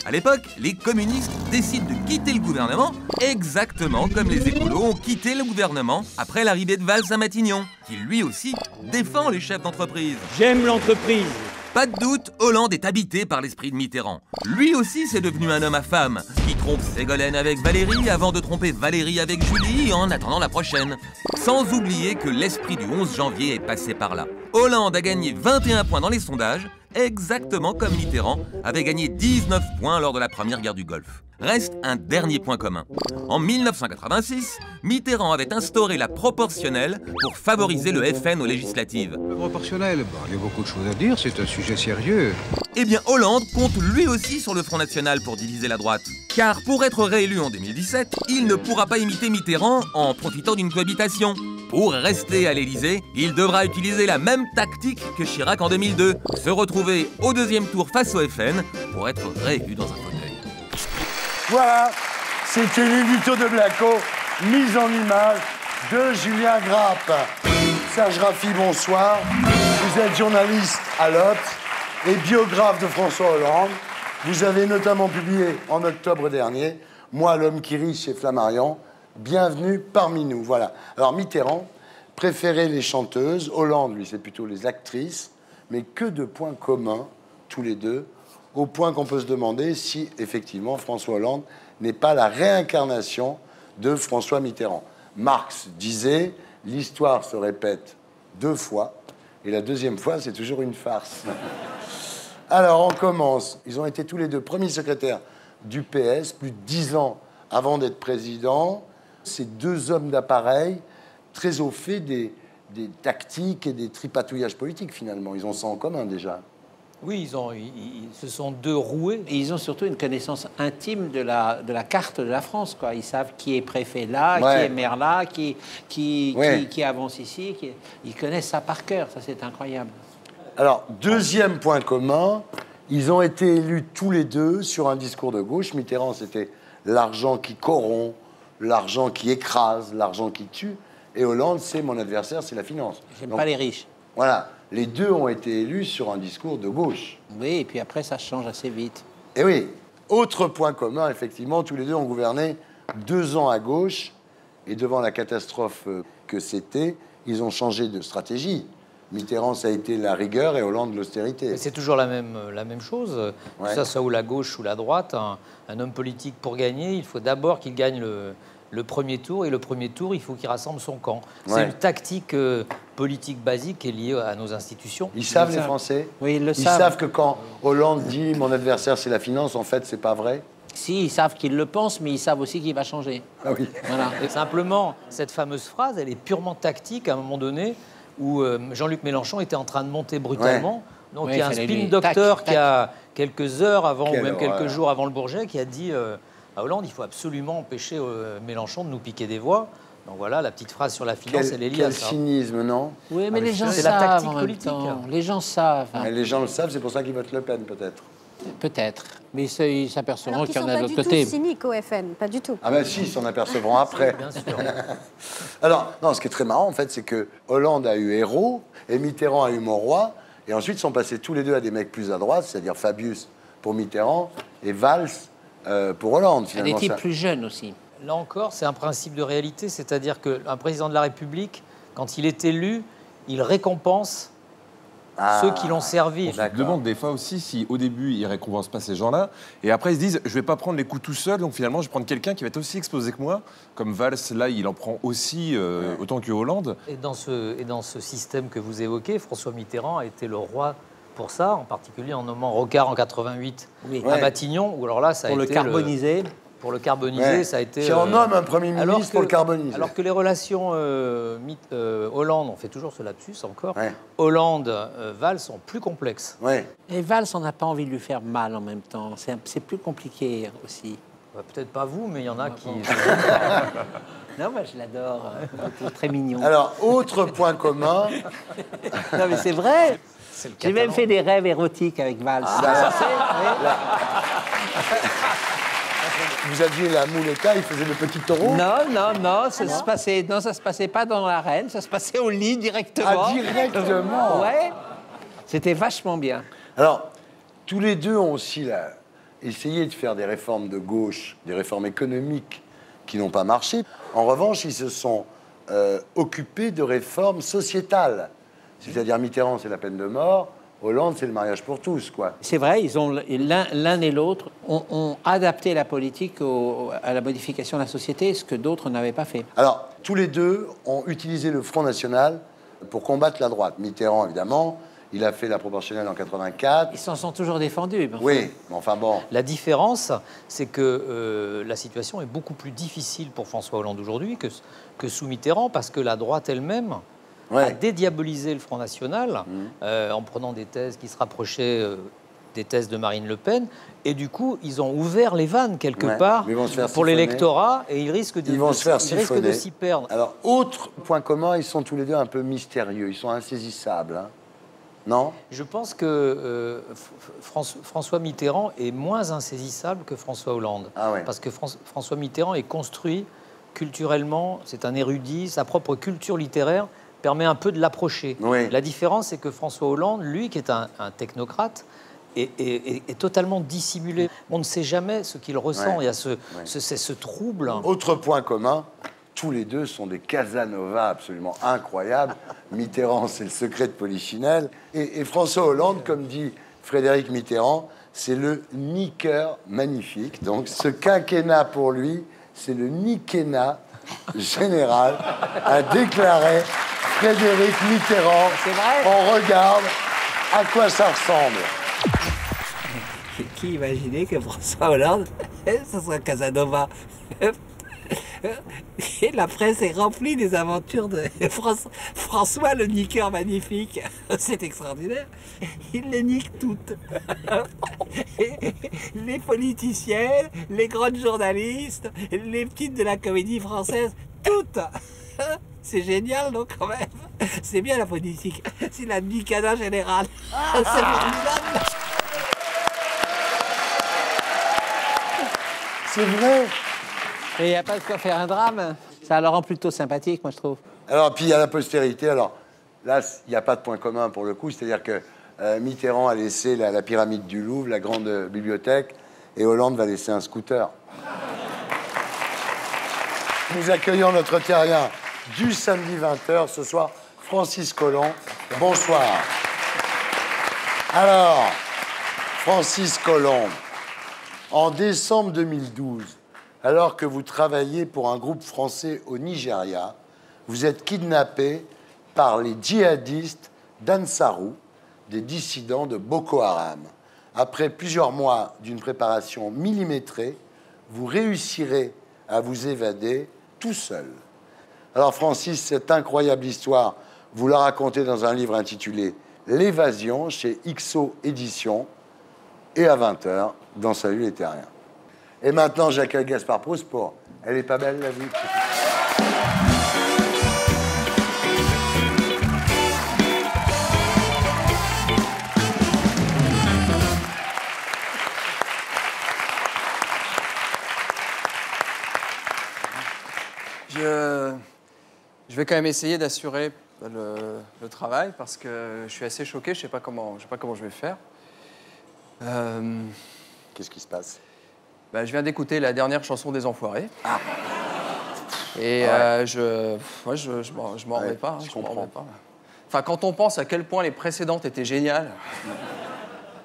À l'époque, les communistes décident de quitter le gouvernement, exactement comme les écolos ont quitté le gouvernement après l'arrivée de Valls à Matignon, qui lui aussi défend les chefs d'entreprise. J'aime l'entreprise. Pas de doute, Hollande est habité par l'esprit de Mitterrand. Lui aussi, c'est devenu un homme à femme, qui trompe Ségolène avec Valérie avant de tromper Valérie avec Julie en attendant la prochaine. Sans oublier que l'esprit du 11 janvier est passé par là. Hollande a gagné 21 points dans les sondages, exactement comme Mitterrand avait gagné 19 points lors de la première guerre du Golfe. Reste un dernier point commun. En 1986, Mitterrand avait instauré la proportionnelle pour favoriser le FN aux législatives. Proportionnel, il y a beaucoup de choses à dire, c'est un sujet sérieux. Eh bien, Hollande compte lui aussi sur le Front National pour diviser la droite. Car pour être réélu en 2017, il ne pourra pas imiter Mitterrand en profitant d'une cohabitation. Pour rester à l'Élysée, il devra utiliser la même tactique que Chirac en 2002, se retrouver au deuxième tour face au FN pour être réélu dans un fauteuil. Voilà, c'était l'édito de Blacko, mise en image de Julien Grappe. Serge Raffi, bonsoir. Vous êtes journaliste à l'Obs et biographe de François Hollande. Vous avez notamment publié en octobre dernier « Moi, l'homme qui rit » chez Flammarion. Bienvenue parmi nous. Voilà. Alors Mitterrand préférait les chanteuses, Hollande, lui, c'est plutôt les actrices, mais que de points communs, tous les deux, au point qu'on peut se demander si, effectivement, François Hollande n'est pas la réincarnation de François Mitterrand. Marx disait « l'histoire se répète 2 fois, et la deuxième fois, c'est toujours une farce ». Alors, on commence. Ils ont été tous les deux premiers secrétaires du PS, plus de 10 ans avant d'être président. Ces deux hommes d'appareil, très au fait des tactiques et des tripatouillages politiques, finalement. Ils ont ça en commun, déjà. Oui, ce sont deux roués. Et ils ont surtout une connaissance intime de la carte de la France, quoi. Ils savent qui est préfet là, Ouais. qui est maire là, qui avance ici. Ils connaissent ça par cœur, ça c'est incroyable. Alors, deuxième point commun, ils ont été élus tous les deux sur un discours de gauche. Mitterrand, c'était l'argent qui corrompt, l'argent qui écrase, l'argent qui tue. Et Hollande, c'est mon adversaire, c'est la finance. J'aime pas les riches. Voilà, les deux ont été élus sur un discours de gauche. Oui, et puis après, ça change assez vite. Et oui, autre point commun, effectivement, tous les deux ont gouverné 2 ans à gauche. Et devant la catastrophe que c'était, ils ont changé de stratégie. Mitterrand, ça a été la rigueur et Hollande, l'austérité. C'est toujours la même chose. Ouais. Que ça soit ou la gauche ou la droite, un homme politique, pour gagner, il faut d'abord qu'il gagne le premier tour. Et le premier tour, il faut qu'il rassemble son camp. Ouais. C'est une tactique politique basique qui est liée à nos institutions. Ils savent, les Français. Oui, ils le Ils savent. savent que quand Hollande dit « mon adversaire, c'est la finance », en fait, c'est pas vrai. Si, ils savent qu'ils le pensent, mais ils savent aussi qu'il va changer. Ah oui. Voilà. Et simplement, cette fameuse phrase, elle est purement tactique à un moment donné où Jean-Luc Mélenchon était en train de monter brutalement. Ouais. Donc Oui, il y a un il fallait spin lui- doctor tac, qui a quelques heures avant Quelle ou même quelques horreur. jours avant le Bourget qui a dit à Hollande, il faut absolument empêcher Mélenchon de nous piquer des voix. Donc voilà, la petite phrase sur la finance, elle est liée à Quel ça. cynisme, non? Oui, mais Ah, les gens c'est la savent tactique en même politique. temps. Les gens savent. Mais les gens le savent, c'est pour ça qu'ils votent Le Pen, peut-être. Peut-être. Mais ils s'apercevront Alors qu'il qu'ils y sont en a pas de du l'autre tout côté. cyniques au FN, pas du tout. Ah ben si, ils s'en apercevront après. Bien sûr. Alors, non, ce qui est très marrant, en fait, c'est que Hollande a eu Hérault et Mitterrand a eu Monroy. Et ensuite, sont passés tous les deux à des mecs plus à droite, c'est-à-dire Fabius pour Mitterrand et Valls pour Hollande, Il y a des finalement. types Ça- plus jeunes aussi. Là encore, c'est un principe de réalité, c'est-à-dire qu'un président de la République, quand il est élu, il récompense ceux qui l'ont servi. On se demande des fois aussi si au début ils récompensent pas ces gens-là et après ils se disent je vais pas prendre les coups tout seul, donc finalement je vais prendre quelqu'un qui va être aussi exposé que moi, comme Valls là il en prend aussi autant que Hollande. Et dans ce système que vous évoquez, François Mitterrand a été le roi pour ça, en particulier en nommant Rocard en 88 Oui. à Matignon, où alors là, ça a Pour le été carboniser. pour le carboniser, Ouais. ça a été... Si on nomme un Premier alors ministre pour le carboniser. Alors que les relations Hollande, on fait toujours ce lapsus encore, Ouais. Hollande-Valls sont plus complexes. Ouais. Et Valls, on n'a pas envie de lui faire mal en même temps. C'est plus compliqué aussi. Peut-être pas vous, mais il y en a qui... Non, moi je l'adore. Il est très mignon. Alors, autre point commun, Non, mais c'est vrai. C'est le J'ai même catalan. fait des rêves érotiques avec Valls. vous aviez la mouletta, il faisait le petit taureau. Non, ça se passait pas dans l'arène, ça se passait au lit directement. Ah, directement. Ouais. C'était vachement bien. Alors, tous les deux ont aussi essayé de faire des réformes de gauche, des réformes économiques qui n'ont pas marché. En revanche, ils se sont occupés de réformes sociétales. C'est-à-dire Mitterrand, c'est la peine de mort. Hollande, c'est le mariage pour tous, quoi. C'est vrai, ils ont l'un et l'autre ont adapté la politique à la modification de la société, ce que d'autres n'avaient pas fait. Alors, tous les deux ont utilisé le Front National pour combattre la droite. Mitterrand, évidemment, Il a fait la proportionnelle en 84. Ils s'en sont toujours défendus. Mais enfin. Oui, mais enfin bon. La différence, c'est que la situation est beaucoup plus difficile pour François Hollande aujourd'hui que sous Mitterrand, parce que la droite elle-même a dédiabolisé le Front National en prenant des thèses qui se rapprochaient des thèses de Marine Le Pen. Et du coup, ils ont ouvert les vannes quelque part pour l'électorat, et ils risquent de s'y perdre. Alors, autre point commun, ils sont tous les deux un peu mystérieux, ils sont insaisissables. Hein. Non? Je pense que François Mitterrand est moins insaisissable que François Hollande. Parce que François Mitterrand est construit culturellement, c'est un érudit, sa propre culture littéraire permet un peu de l'approcher. La différence, c'est que François Hollande, lui, qui est un technocrate, est totalement dissimulé. On ne sait jamais ce qu'il ressent. Il y a ce trouble. Autre point commun, tous les deux sont des Casanova absolument incroyables. Mitterrand, c'est le secret de Polichinelle. Et François Hollande, comme dit Frédéric Mitterrand, c'est le niqueur magnifique. Donc ce quinquennat pour lui, c'est le niquennat général, a déclaré Frédéric Mitterrand. C'est vrai. On regarde à quoi ça ressemble. Qui imaginait que François Hollande, ce soit Casanova? Et la presse est remplie des aventures de François le niqueur magnifique. C'est extraordinaire. Il les nique toutes. Les politiciennes, les grandes journalistes, les petites de la comédie française, toutes. C'est génial, donc, quand même. C'est bien la politique. C'est la bicada générale. C'est formidable. C'est vrai. Et il n'y a pas de quoi faire un drame. Ça le rend plutôt sympathique, moi, je trouve. Alors, puis il y a la postérité. Alors, là, il n'y a pas de point commun pour le coup. C'est-à-dire que Mitterrand a laissé la pyramide du Louvre, la grande bibliothèque, et Hollande va laisser un scooter. Nous accueillons notre terrien du samedi 20h, ce soir, Francis Collomb. Bonsoir. Alors, Francis Collomb, en décembre 2012, alors que vous travaillez pour un groupe français au Nigeria, vous êtes kidnappé par les djihadistes d'Ansarou, des dissidents de Boko Haram. Après plusieurs mois d'une préparation millimétrée, vous réussirez à vous évader tout seul. Alors Francis, cette incroyable histoire, vous la racontez dans un livre intitulé « L'évasion » chez XO Éditions et à 20h dans Salut les Terriens. Et maintenant, j'accueille Gaspard Proust pour « Elle est pas belle la vie ». Je vais quand même essayer d'assurer le travail parce que je suis assez choqué, je sais pas comment je vais faire. Qu'est-ce qui se passe? Je viens d'écouter la dernière chanson des Enfoirés. Ah. Et je m'en remets pas. Je comprends. Enfin, quand on pense à quel point les précédentes étaient géniales.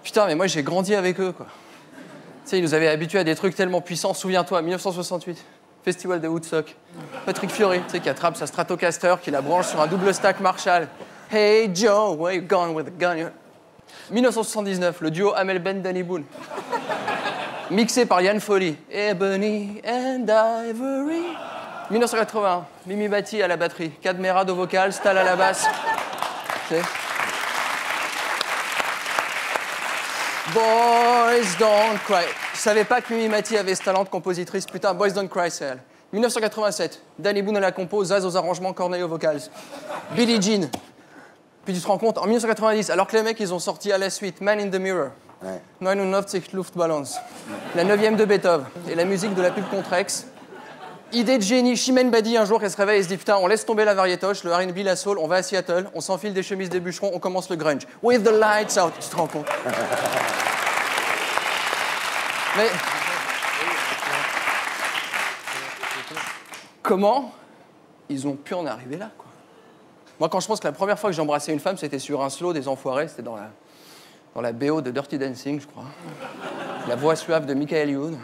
Putain, mais moi j'ai grandi avec eux, quoi. Tu sais, ils nous avaient habitués à des trucs tellement puissants. Souviens-toi, 1968. Festival de Woodstock. Patrick Fiori, tu sais, qui attrape sa Stratocaster, qui la branche sur un double stack Marshall. Hey Joe, where you gone with the gun? 1979, le duo Amel Ben Danny Boone. Mixé par Yann Foley. Ebony and Ivory. 1981, Mimi Bati à la batterie, Cadmerade au vocal, Stal à la basse. Tu sais. Boys Don't Cry. Je savais pas que Mimi Mati avait ce talent de compositrice. Putain, Boys Don't Cry, c'est elle. 1987, Danny Boone à la compo, Zaz aux arrangements, Corneille aux vocals. Billie Jean. Puis tu te rends compte, en 1990, alors que les mecs, ils ont sorti à la suite Man in the Mirror, 99 Luftballons, la 9e de Beethoven, et la musique de la pub Contrex. Idée de génie, Chimène Badi, un jour, elle se réveille et se dit, putain, on laisse tomber la variétoche, le R&B, la soul, on va à Seattle, on s'enfile des chemises des bûcherons, on commence le grunge. With the lights out. Tu te rends compte? Mais comment ils ont pu en arriver là, quoi? Moi, quand je pense que la première fois que j'ai embrassé une femme, c'était sur un slow des Enfoirés, c'était dans la BO de Dirty Dancing, je crois. La voix suave de Michael Youn.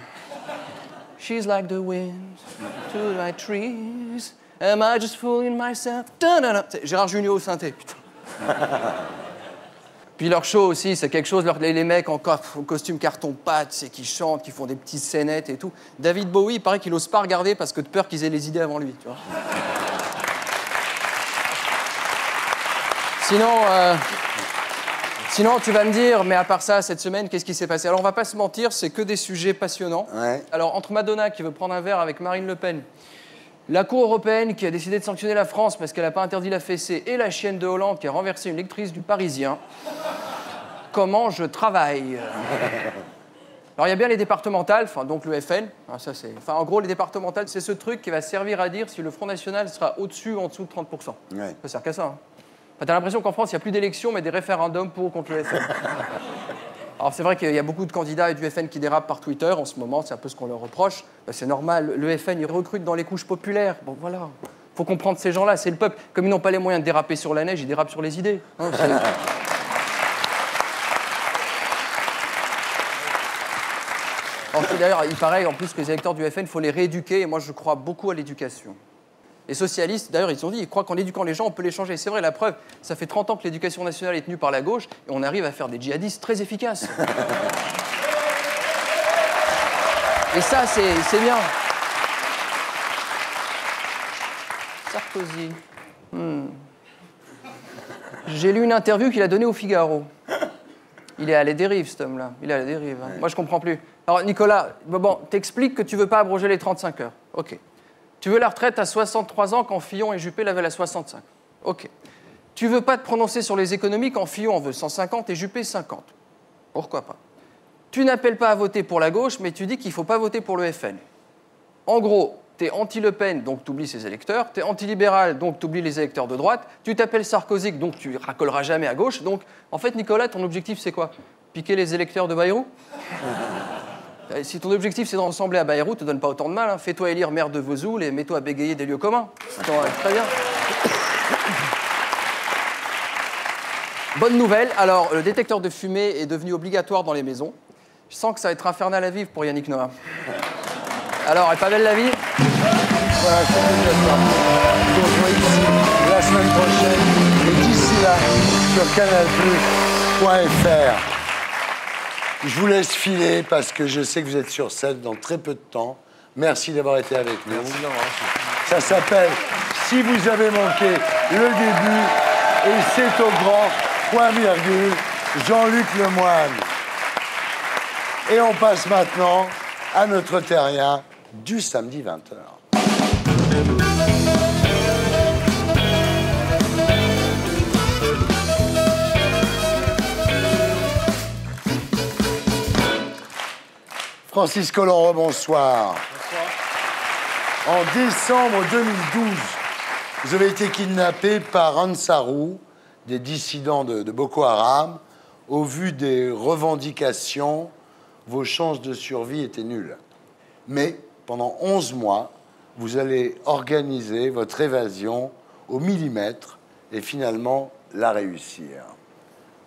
She's like the wind to my trees. Am I just fooling myself? Gérard Jugnot au synthé, putain. Puis leur show aussi, c'est quelque chose. Les mecs en costume carton-pâte, c'est qui chantent, qui font des petites scénettes et tout. David Bowie, il paraît qu'il n'ose pas regarder parce que de peur qu'ils aient les idées avant lui, tu vois. Sinon, tu vas me dire, mais à part ça, cette semaine, qu'est-ce qui s'est passé? Alors, on va pas se mentir, c'est que des sujets passionnants. Ouais. Alors, entre Madonna, qui veut prendre un verre avec Marine Le Pen, la Cour européenne, qui a décidé de sanctionner la France parce qu'elle n'a pas interdit la fessée, et la chienne de Hollande, qui a renversé une lectrice du Parisien, comment je travaille? Alors, il y a bien les départementales, donc le FN. En gros, les départementales, c'est ce truc qui va servir à dire si le Front National sera au-dessus ou en dessous de 30%. Ouais. Ça sert qu'à ça. Hein. T'as l'impression qu'en France, il n'y a plus d'élections, mais des référendums pour ou contre le FN. Alors, c'est vrai qu'il y a beaucoup de candidats et du FN qui dérapent par Twitter en ce moment, c'est un peu ce qu'on leur reproche. C'est normal, le FN, il recrute dans les couches populaires. Bon, voilà. Faut comprendre ces gens-là, c'est le peuple. Comme ils n'ont pas les moyens de déraper sur la neige, ils dérapent sur les idées. Hein, d'ailleurs, il paraît en plus que les électeurs du FN, il faut les rééduquer, et moi, je crois beaucoup à l'éducation. Les socialistes, d'ailleurs, ils ont dit, ils croient qu'en éduquant les gens, on peut les changer. C'est vrai, la preuve, ça fait 30 ans que l'éducation nationale est tenue par la gauche, et on arrive à faire des djihadistes très efficaces. Et ça, c'est bien. Sarkozy. J'ai lu une interview qu'il a donnée au Figaro. Il est à la dérive, cet homme-là. Il est à la dérive. Hein. Moi, je comprends plus. Alors, Nicolas, bon, t'expliques que tu veux pas abroger les 35 heures. OK. Tu veux la retraite à 63 ans quand Fillon et Juppé l'avaient à 65. OK. Tu veux pas te prononcer sur les économies quand Fillon en veut 150 et Juppé 50. Pourquoi pas? Tu n'appelles pas à voter pour la gauche, mais tu dis qu'il faut pas voter pour le FN. En gros, t'es anti-Le Pen, donc t'oublies ses électeurs. T'es anti-libéral, donc t'oublies les électeurs de droite. Tu t'appelles Sarkozy, donc tu racoleras jamais à gauche. Donc, en fait, Nicolas, ton objectif, c'est quoi? Piquer les électeurs de Bayrou? Si ton objectif, c'est de ressembler à Bayrou, te donne pas autant de mal. Hein. Fais-toi élire maire de Vesoul et mets-toi à bégayer des lieux communs. Très bien. Bonne nouvelle, alors, le détecteur de fumée est devenu obligatoire dans les maisons. Je sens que ça va être infernal à vivre pour Yannick Noah. Alors, elle est pas belle la vie? Voilà, c'est obligatoire. On se retrouve ici la semaine prochaine. Et d'ici là, sur canalplus.fr. Je vous laisse filer parce que je sais que vous êtes sur scène dans très peu de temps. Merci d'avoir été avec nous. Ça s'appelle « Si vous avez manqué le début » et c'est au grand point virgule Jean-Luc Lemoyne. Et on passe maintenant à notre terrien du samedi 20h. Francis Collomb, bonsoir. En décembre 2012, vous avez été kidnappé par Ansarou, des dissidents de Boko Haram. Au vu des revendications, vos chances de survie étaient nulles. Mais pendant 11 mois, vous allez organiser votre évasion au millimètre et finalement la réussir.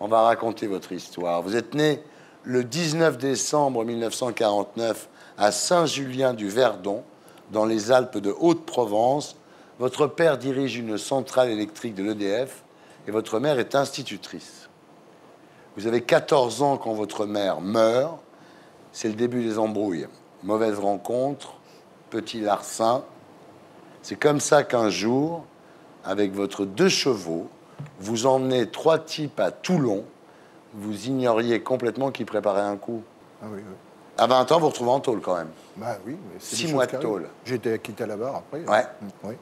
On va raconter votre histoire. Vous êtes né le 19 décembre 1949 à Saint-Julien-du-Verdon, dans les Alpes de Haute-Provence. Votre père dirige une centrale électrique de l'EDF et votre mère est institutrice. Vous avez 14 ans quand votre mère meurt. C'est le début des embrouilles. Mauvaise rencontre, petit larcin. C'est comme ça qu'un jour, avec votre 2 chevaux, vous emmenez 3 types à Toulon. Vous ignoriez complètement qu'ils préparaient un coup. Ah oui, oui. À 20 ans, vous retrouvez en tôle quand même. Bah oui, mais c'est 6 mois de tôle. J'ai été acquitté à la barre après. Ouais. Oui.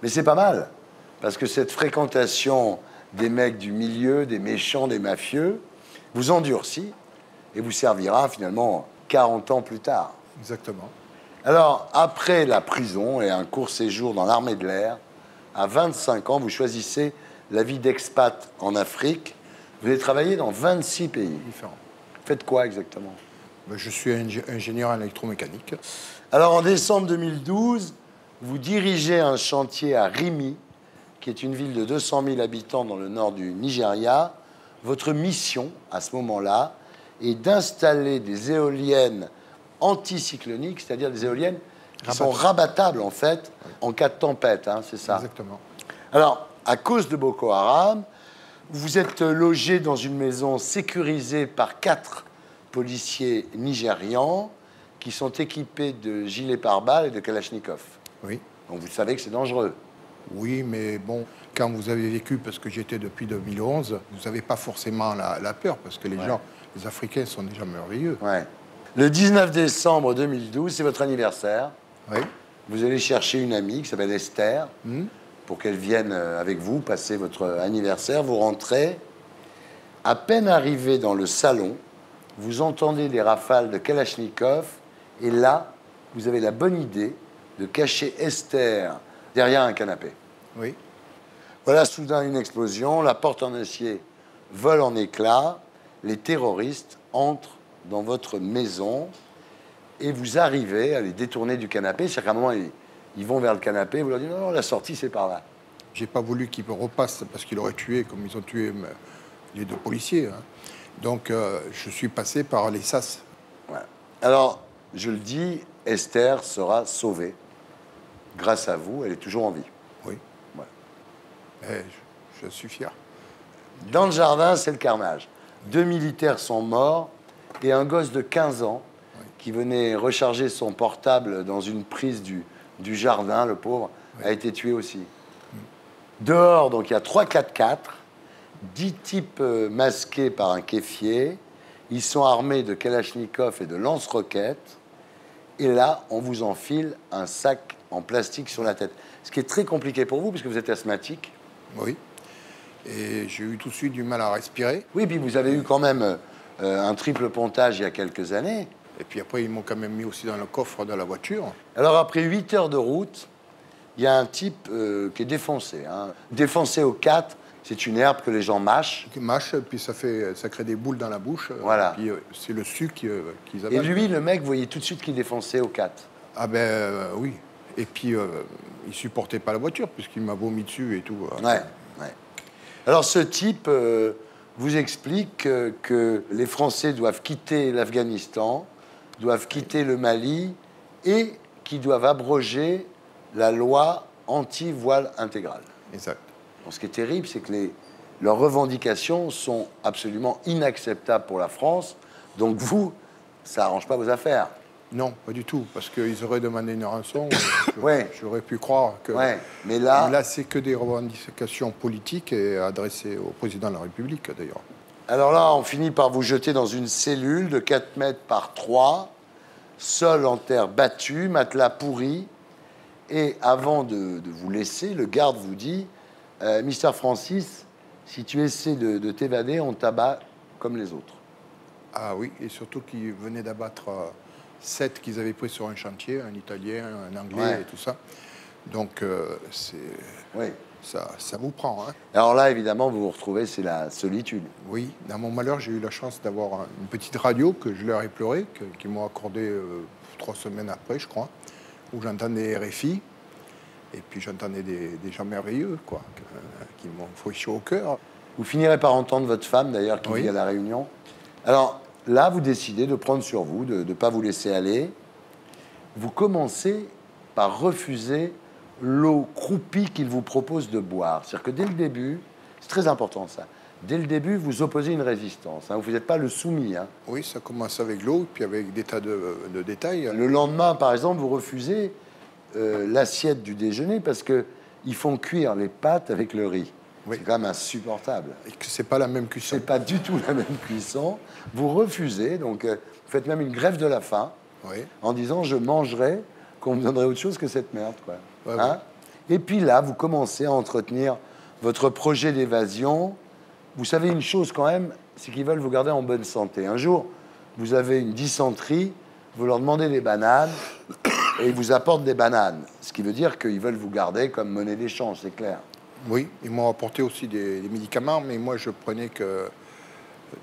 Mais c'est pas mal, parce que cette fréquentation des mecs du milieu, des méchants, des mafieux, vous endurcit et vous servira finalement 40 ans plus tard. Exactement. Alors, après la prison et un court séjour dans l'armée de l'air, à 25 ans, vous choisissez la vie d'expat en Afrique. Vous avez travaillé dans 26 pays. Différents. Faites quoi exactement? Je suis ingénieur en électromécanique. Alors, en décembre 2012, vous dirigez un chantier à Rimi, qui est une ville de 200 000 habitants dans le nord du Nigeria. Votre mission, à ce moment-là, est d'installer des éoliennes anticycloniques, c'est-à-dire des éoliennes qui sont rabattables, en fait, en cas de tempête, hein, c'est ça? Exactement. Alors, à cause de Boko Haram, Vous êtes logé dans une maison sécurisée par 4 policiers nigérians qui sont équipés de gilets pare-balles et de kalachnikov. Oui. Donc vous savez que c'est dangereux. Oui, mais bon, quand vous avez vécu, parce que j'étais depuis 2011, vous n'avez pas forcément la peur, parce que les gens, les Africains sont déjà merveilleux. Ouais. Le 19 décembre 2012, c'est votre anniversaire. Oui. Vous allez chercher une amie qui s'appelle Esther pour qu'elle vienne avec vous passer votre anniversaire. Vous rentrez. À peine arrivé dans le salon, vous entendez des rafales de Kalachnikov. Et là, vous avez la bonne idée de cacher Esther derrière un canapé. Oui. Voilà soudain une explosion. La porte en acier vole en éclats. Les terroristes entrent dans votre maison. Et vous arrivez à les détourner du canapé. C'est-à-dire qu'à un moment, ils vont vers le canapé. Vous leur dites, non, la sortie, c'est par là. J'ai pas voulu qu'ils repassent parce qu'ils auraient tué, comme ils ont tué les 2 policiers. Hein. Donc, je suis passé par les sas. Voilà. Alors, je le dis, Esther sera sauvée. Grâce à vous, elle est toujours en vie. Oui. Voilà. Je suis fier. Dans le jardin, c'est le carnage. 2 militaires sont morts et un gosse de 15 ans qui venait recharger son portable dans une prise du jardin, le pauvre, a été tué aussi. Dehors, donc il y a 3 4x4, 10 types masqués par un keffier. Ils sont armés de kalachnikov et de lance-roquettes. Et là, on vous enfile un sac en plastique sur la tête. Ce qui est très compliqué pour vous, puisque vous êtes asthmatique. Oui. Et j'ai eu tout de suite du mal à respirer. Oui, puis vous avez eu quand même un triple pontage il y a quelques années. Et puis après, ils m'ont quand même mis aussi dans le coffre de la voiture. Alors après 8 heures de route, il y a un type qui est défoncé. Hein. Défoncé au 4, c'est une herbe que les gens mâchent. Qui mâchent, puis ça crée des boules dans la bouche. Voilà. Puis c'est le sucre qu'ils avalent. Et lui, le mec, vous voyez tout de suite qu'il est défoncé au 4. Ah ben oui. Et puis, il supportait pas la voiture, puisqu'il m'a vomi dessus et tout. Ouais. Alors ce type vous explique que les Français doivent quitter l'Afghanistan, doivent quitter le Mali et qu'ils doivent abroger la loi anti-voile intégrale. Exact. Donc, ce qui est terrible, c'est que leurs revendications sont absolument inacceptables pour la France. Donc vous, ça n'arrange pas vos affaires. Non, pas du tout, parce qu'ils auraient demandé une rançon. Ouais. J'aurais pu croire que... Ouais, mais là, c'est que des revendications politiques et adressées au président de la République, d'ailleurs. Alors là, on finit par vous jeter dans une cellule de 4 mètres par 3, sol en terre battue, matelas pourri. Et avant de vous laisser, le garde vous dit « Mister Francis, si tu essaies de t'évader, on t'abat comme les autres. » Ah oui, et surtout qu'ils venaient d'abattre 7 qu'ils avaient pris sur un chantier, un Italien, un Anglais et tout ça. Donc, ça vous prend. Hein. Alors là, évidemment, vous vous retrouvez, c'est la solitude. Oui, dans mon malheur, j'ai eu la chance d'avoir une petite radio que je leur ai pleuré, qu'ils m'ont accordée 3 semaines après, je crois, où j'entendais RFI, et puis j'entendais des gens merveilleux, quoi, qui m'ont fait chaud au cœur. Vous finirez par entendre votre femme, d'ailleurs, qui vit à La Réunion. Alors là, vous décidez de prendre sur vous, de ne pas vous laisser aller. Vous commencez par refuser l'eau croupie qu'il vous propose de boire. C'est-à-dire que dès le début, c'est très important ça, dès le début, vous opposez une résistance. Hein. Vous n'êtes pas le soumis. Hein. Oui, ça commence avec l'eau, puis avec des tas de détails. Le lendemain, par exemple, vous refusez l'assiette du déjeuner parce qu'ils font cuire les pâtes avec le riz. Oui. C'est quand même insupportable. Et que c'est pas la même cuisson. C'est pas du tout la même cuisson. Vous refusez, donc vous faites même une grève de la faim en disant je mangerai qu'on me donnerait autre chose que cette merde, quoi. Hein? Et puis là, vous commencez à entretenir votre projet d'évasion. Vous savez une chose quand même, c'est qu'ils veulent vous garder en bonne santé. Un jour, vous avez une dysenterie, vous leur demandez des bananes et ils vous apportent des bananes. Ce qui veut dire qu'ils veulent vous garder comme monnaie d'échange, c'est clair. Oui, ils m'ont apporté aussi des médicaments, mais moi je prenais que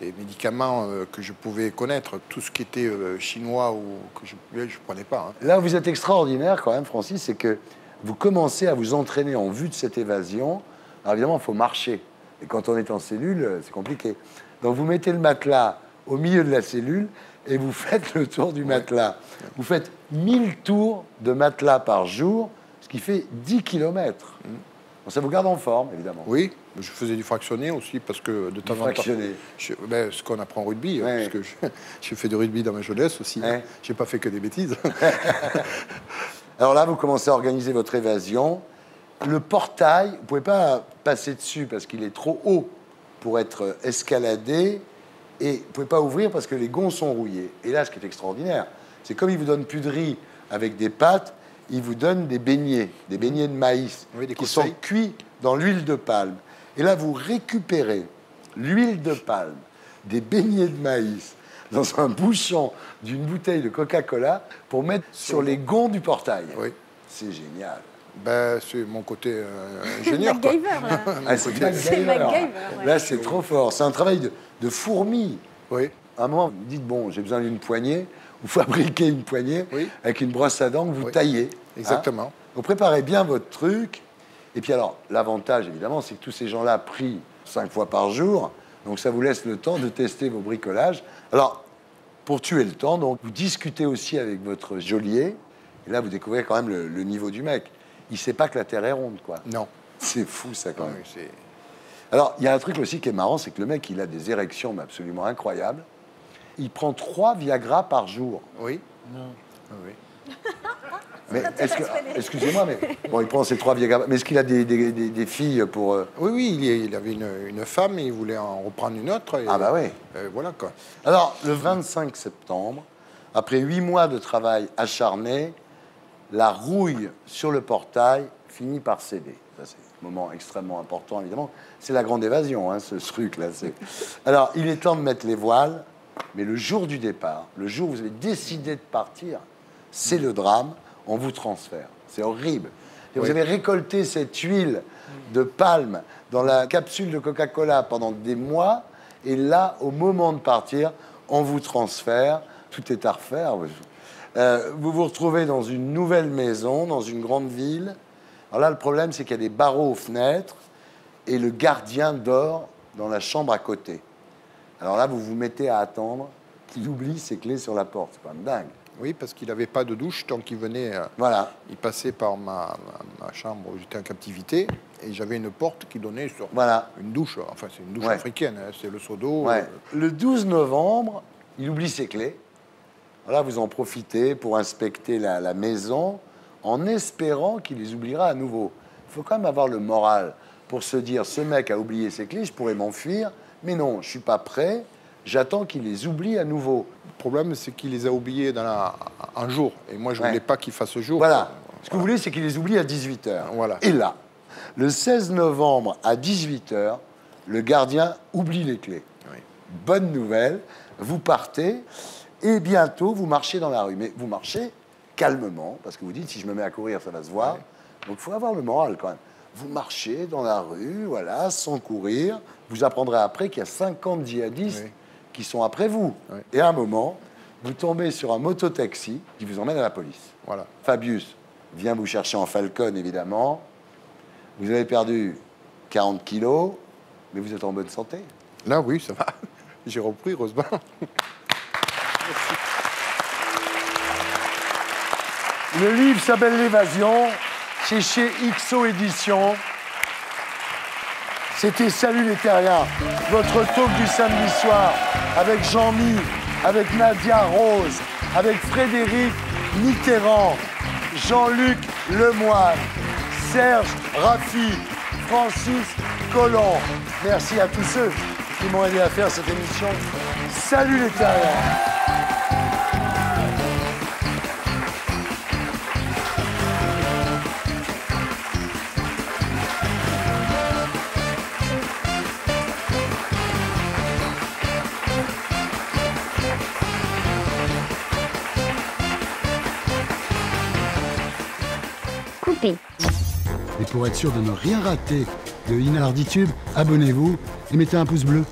des médicaments que je pouvais connaître. Tout ce qui était chinois ou que je ne prenais pas. Hein. Là, vous êtes extraordinaire quand même, Francis, c'est que vous commencez à vous entraîner en vue de cette évasion. Alors évidemment, il faut marcher. Et quand on est en cellule, c'est compliqué. Donc vous mettez le matelas au milieu de la cellule et vous faites le tour du matelas. Vous faites 1000 tours de matelas par jour, ce qui fait 10 km. Bon, ça vous garde en forme, évidemment. Oui, je faisais du fractionné aussi parce que de temps en temps. Fractionné. Ce qu'on apprend au rugby, parce que j'ai fait du rugby dans ma jeunesse aussi. J'ai pas fait que des bêtises. Alors là, vous commencez à organiser votre évasion. Le portail, vous ne pouvez pas passer dessus parce qu'il est trop haut pour être escaladé. Et vous ne pouvez pas ouvrir parce que les gonds sont rouillés. Et là, ce qui est extraordinaire, c'est comme il vous donne plus de riz avec des pâtes, il vous donne des beignets de maïs qui sont cuits dans l'huile de palme. Et là, vous récupérez l'huile de palme, des beignets de maïs dans un bouchon d'une bouteille de Coca-Cola pour mettre sur les gonds du portail. Oui. C'est génial. Ben, c'est mon côté ingénieur. C'est MacGyver, là. Ah, c'est MacGyver. Là, c'est trop fort. C'est un travail de fourmi. Oui. À un moment, vous dites, bon, j'ai besoin d'une poignée. Vous fabriquez une poignée avec une brosse à dents que vous taillez. Exactement. Hein. Vous préparez bien votre truc. Et puis alors, l'avantage, évidemment, c'est que tous ces gens-là prient 5 fois par jour. Donc, ça vous laisse le temps de tester vos bricolages. Alors, pour tuer le temps, donc, vous discutez aussi avec votre geôlier. Et là, vous découvrez quand même le niveau du mec. Il ne sait pas que la Terre est ronde, quoi. Non. C'est fou, ça, quand même. Oui, alors, il y a un truc aussi qui est marrant, c'est que le mec, il a des érections mais absolument incroyables. Il prend 3 Viagra par jour. Oui. Non. Oui. Mais excusez-moi, mais bon, il prend ces 3 Viagra. Mais est-ce qu'il a des filles pour... Oui, il avait une femme et il voulait en reprendre une autre. Et, ah bah oui. Voilà, quoi. Alors, le 25 septembre, après 8 mois de travail acharné, la rouille sur le portail finit par céder. Ça, c'est un moment extrêmement important, évidemment. C'est la grande évasion, hein, ce truc-là. Alors, il est temps de mettre les voiles, mais le jour du départ, le jour où vous avez décidé de partir, c'est le drame, on vous transfère. C'est horrible. Et vous avez récolté cette huile de palme dans la capsule de Coca-Cola pendant des mois, et là, au moment de partir, on vous transfère. Tout est à refaire. Vous vous retrouvez dans une nouvelle maison, dans une grande ville. Alors là, le problème, c'est qu'il y a des barreaux aux fenêtres et le gardien dort dans la chambre à côté. Alors là, vous vous mettez à attendre qu'il oublie ses clés sur la porte. C'est quand même dingue. Oui, parce qu'il n'avait pas de douche tant qu'il venait. Voilà. Il passait par ma chambre où j'étais en captivité et j'avais une porte qui donnait sur une douche. Enfin, c'est une douche africaine, hein, c'est le seau d'eau. Le 12 novembre, il oublie ses clés. Là, vous en profitez pour inspecter la maison en espérant qu'il les oubliera à nouveau. Il faut quand même avoir le moral pour se dire, ce mec a oublié ses clés, je pourrais m'enfuir, mais non, je ne suis pas prêt, j'attends qu'il les oublie à nouveau. Le problème, c'est qu'il les a oubliés un jour, et moi, je ne voulais pas qu'il fasse ce jour. Voilà. Ce que vous voulez, c'est qu'il les oublie à 18h. Voilà. Et là, le 16 novembre à 18h, le gardien oublie les clés. Oui. Bonne nouvelle, vous partez... Et bientôt, vous marchez dans la rue. Mais vous marchez calmement, parce que vous dites, si je me mets à courir, ça va se voir. Donc, il faut avoir le moral, quand même. Vous marchez dans la rue, voilà, sans courir. Vous apprendrez après qu'il y a 50 djihadistes qui sont après vous. Et à un moment, vous tombez sur un mototaxi qui vous emmène à la police. Voilà. Fabius vient vous chercher en Falcon, évidemment. Vous avez perdu 40 kilos, mais vous êtes en bonne santé. Là, oui, ça va. J'ai repris, heureusement. Le livre s'appelle L'Évasion, c'est chez XO Éditions. C'était Salut les Terriens, votre talk du samedi soir avec Jean-Mi, avec Nadia Rose, avec Frédéric Mitterrand, Jean-Luc Lemoine, Serge Raffi, Francis Collomb. Merci à tous ceux qui m'ont aidé à faire cette émission. Salut les Terriens. Et pour être sûr de ne rien rater de Inarditube, abonnez-vous et mettez un pouce bleu.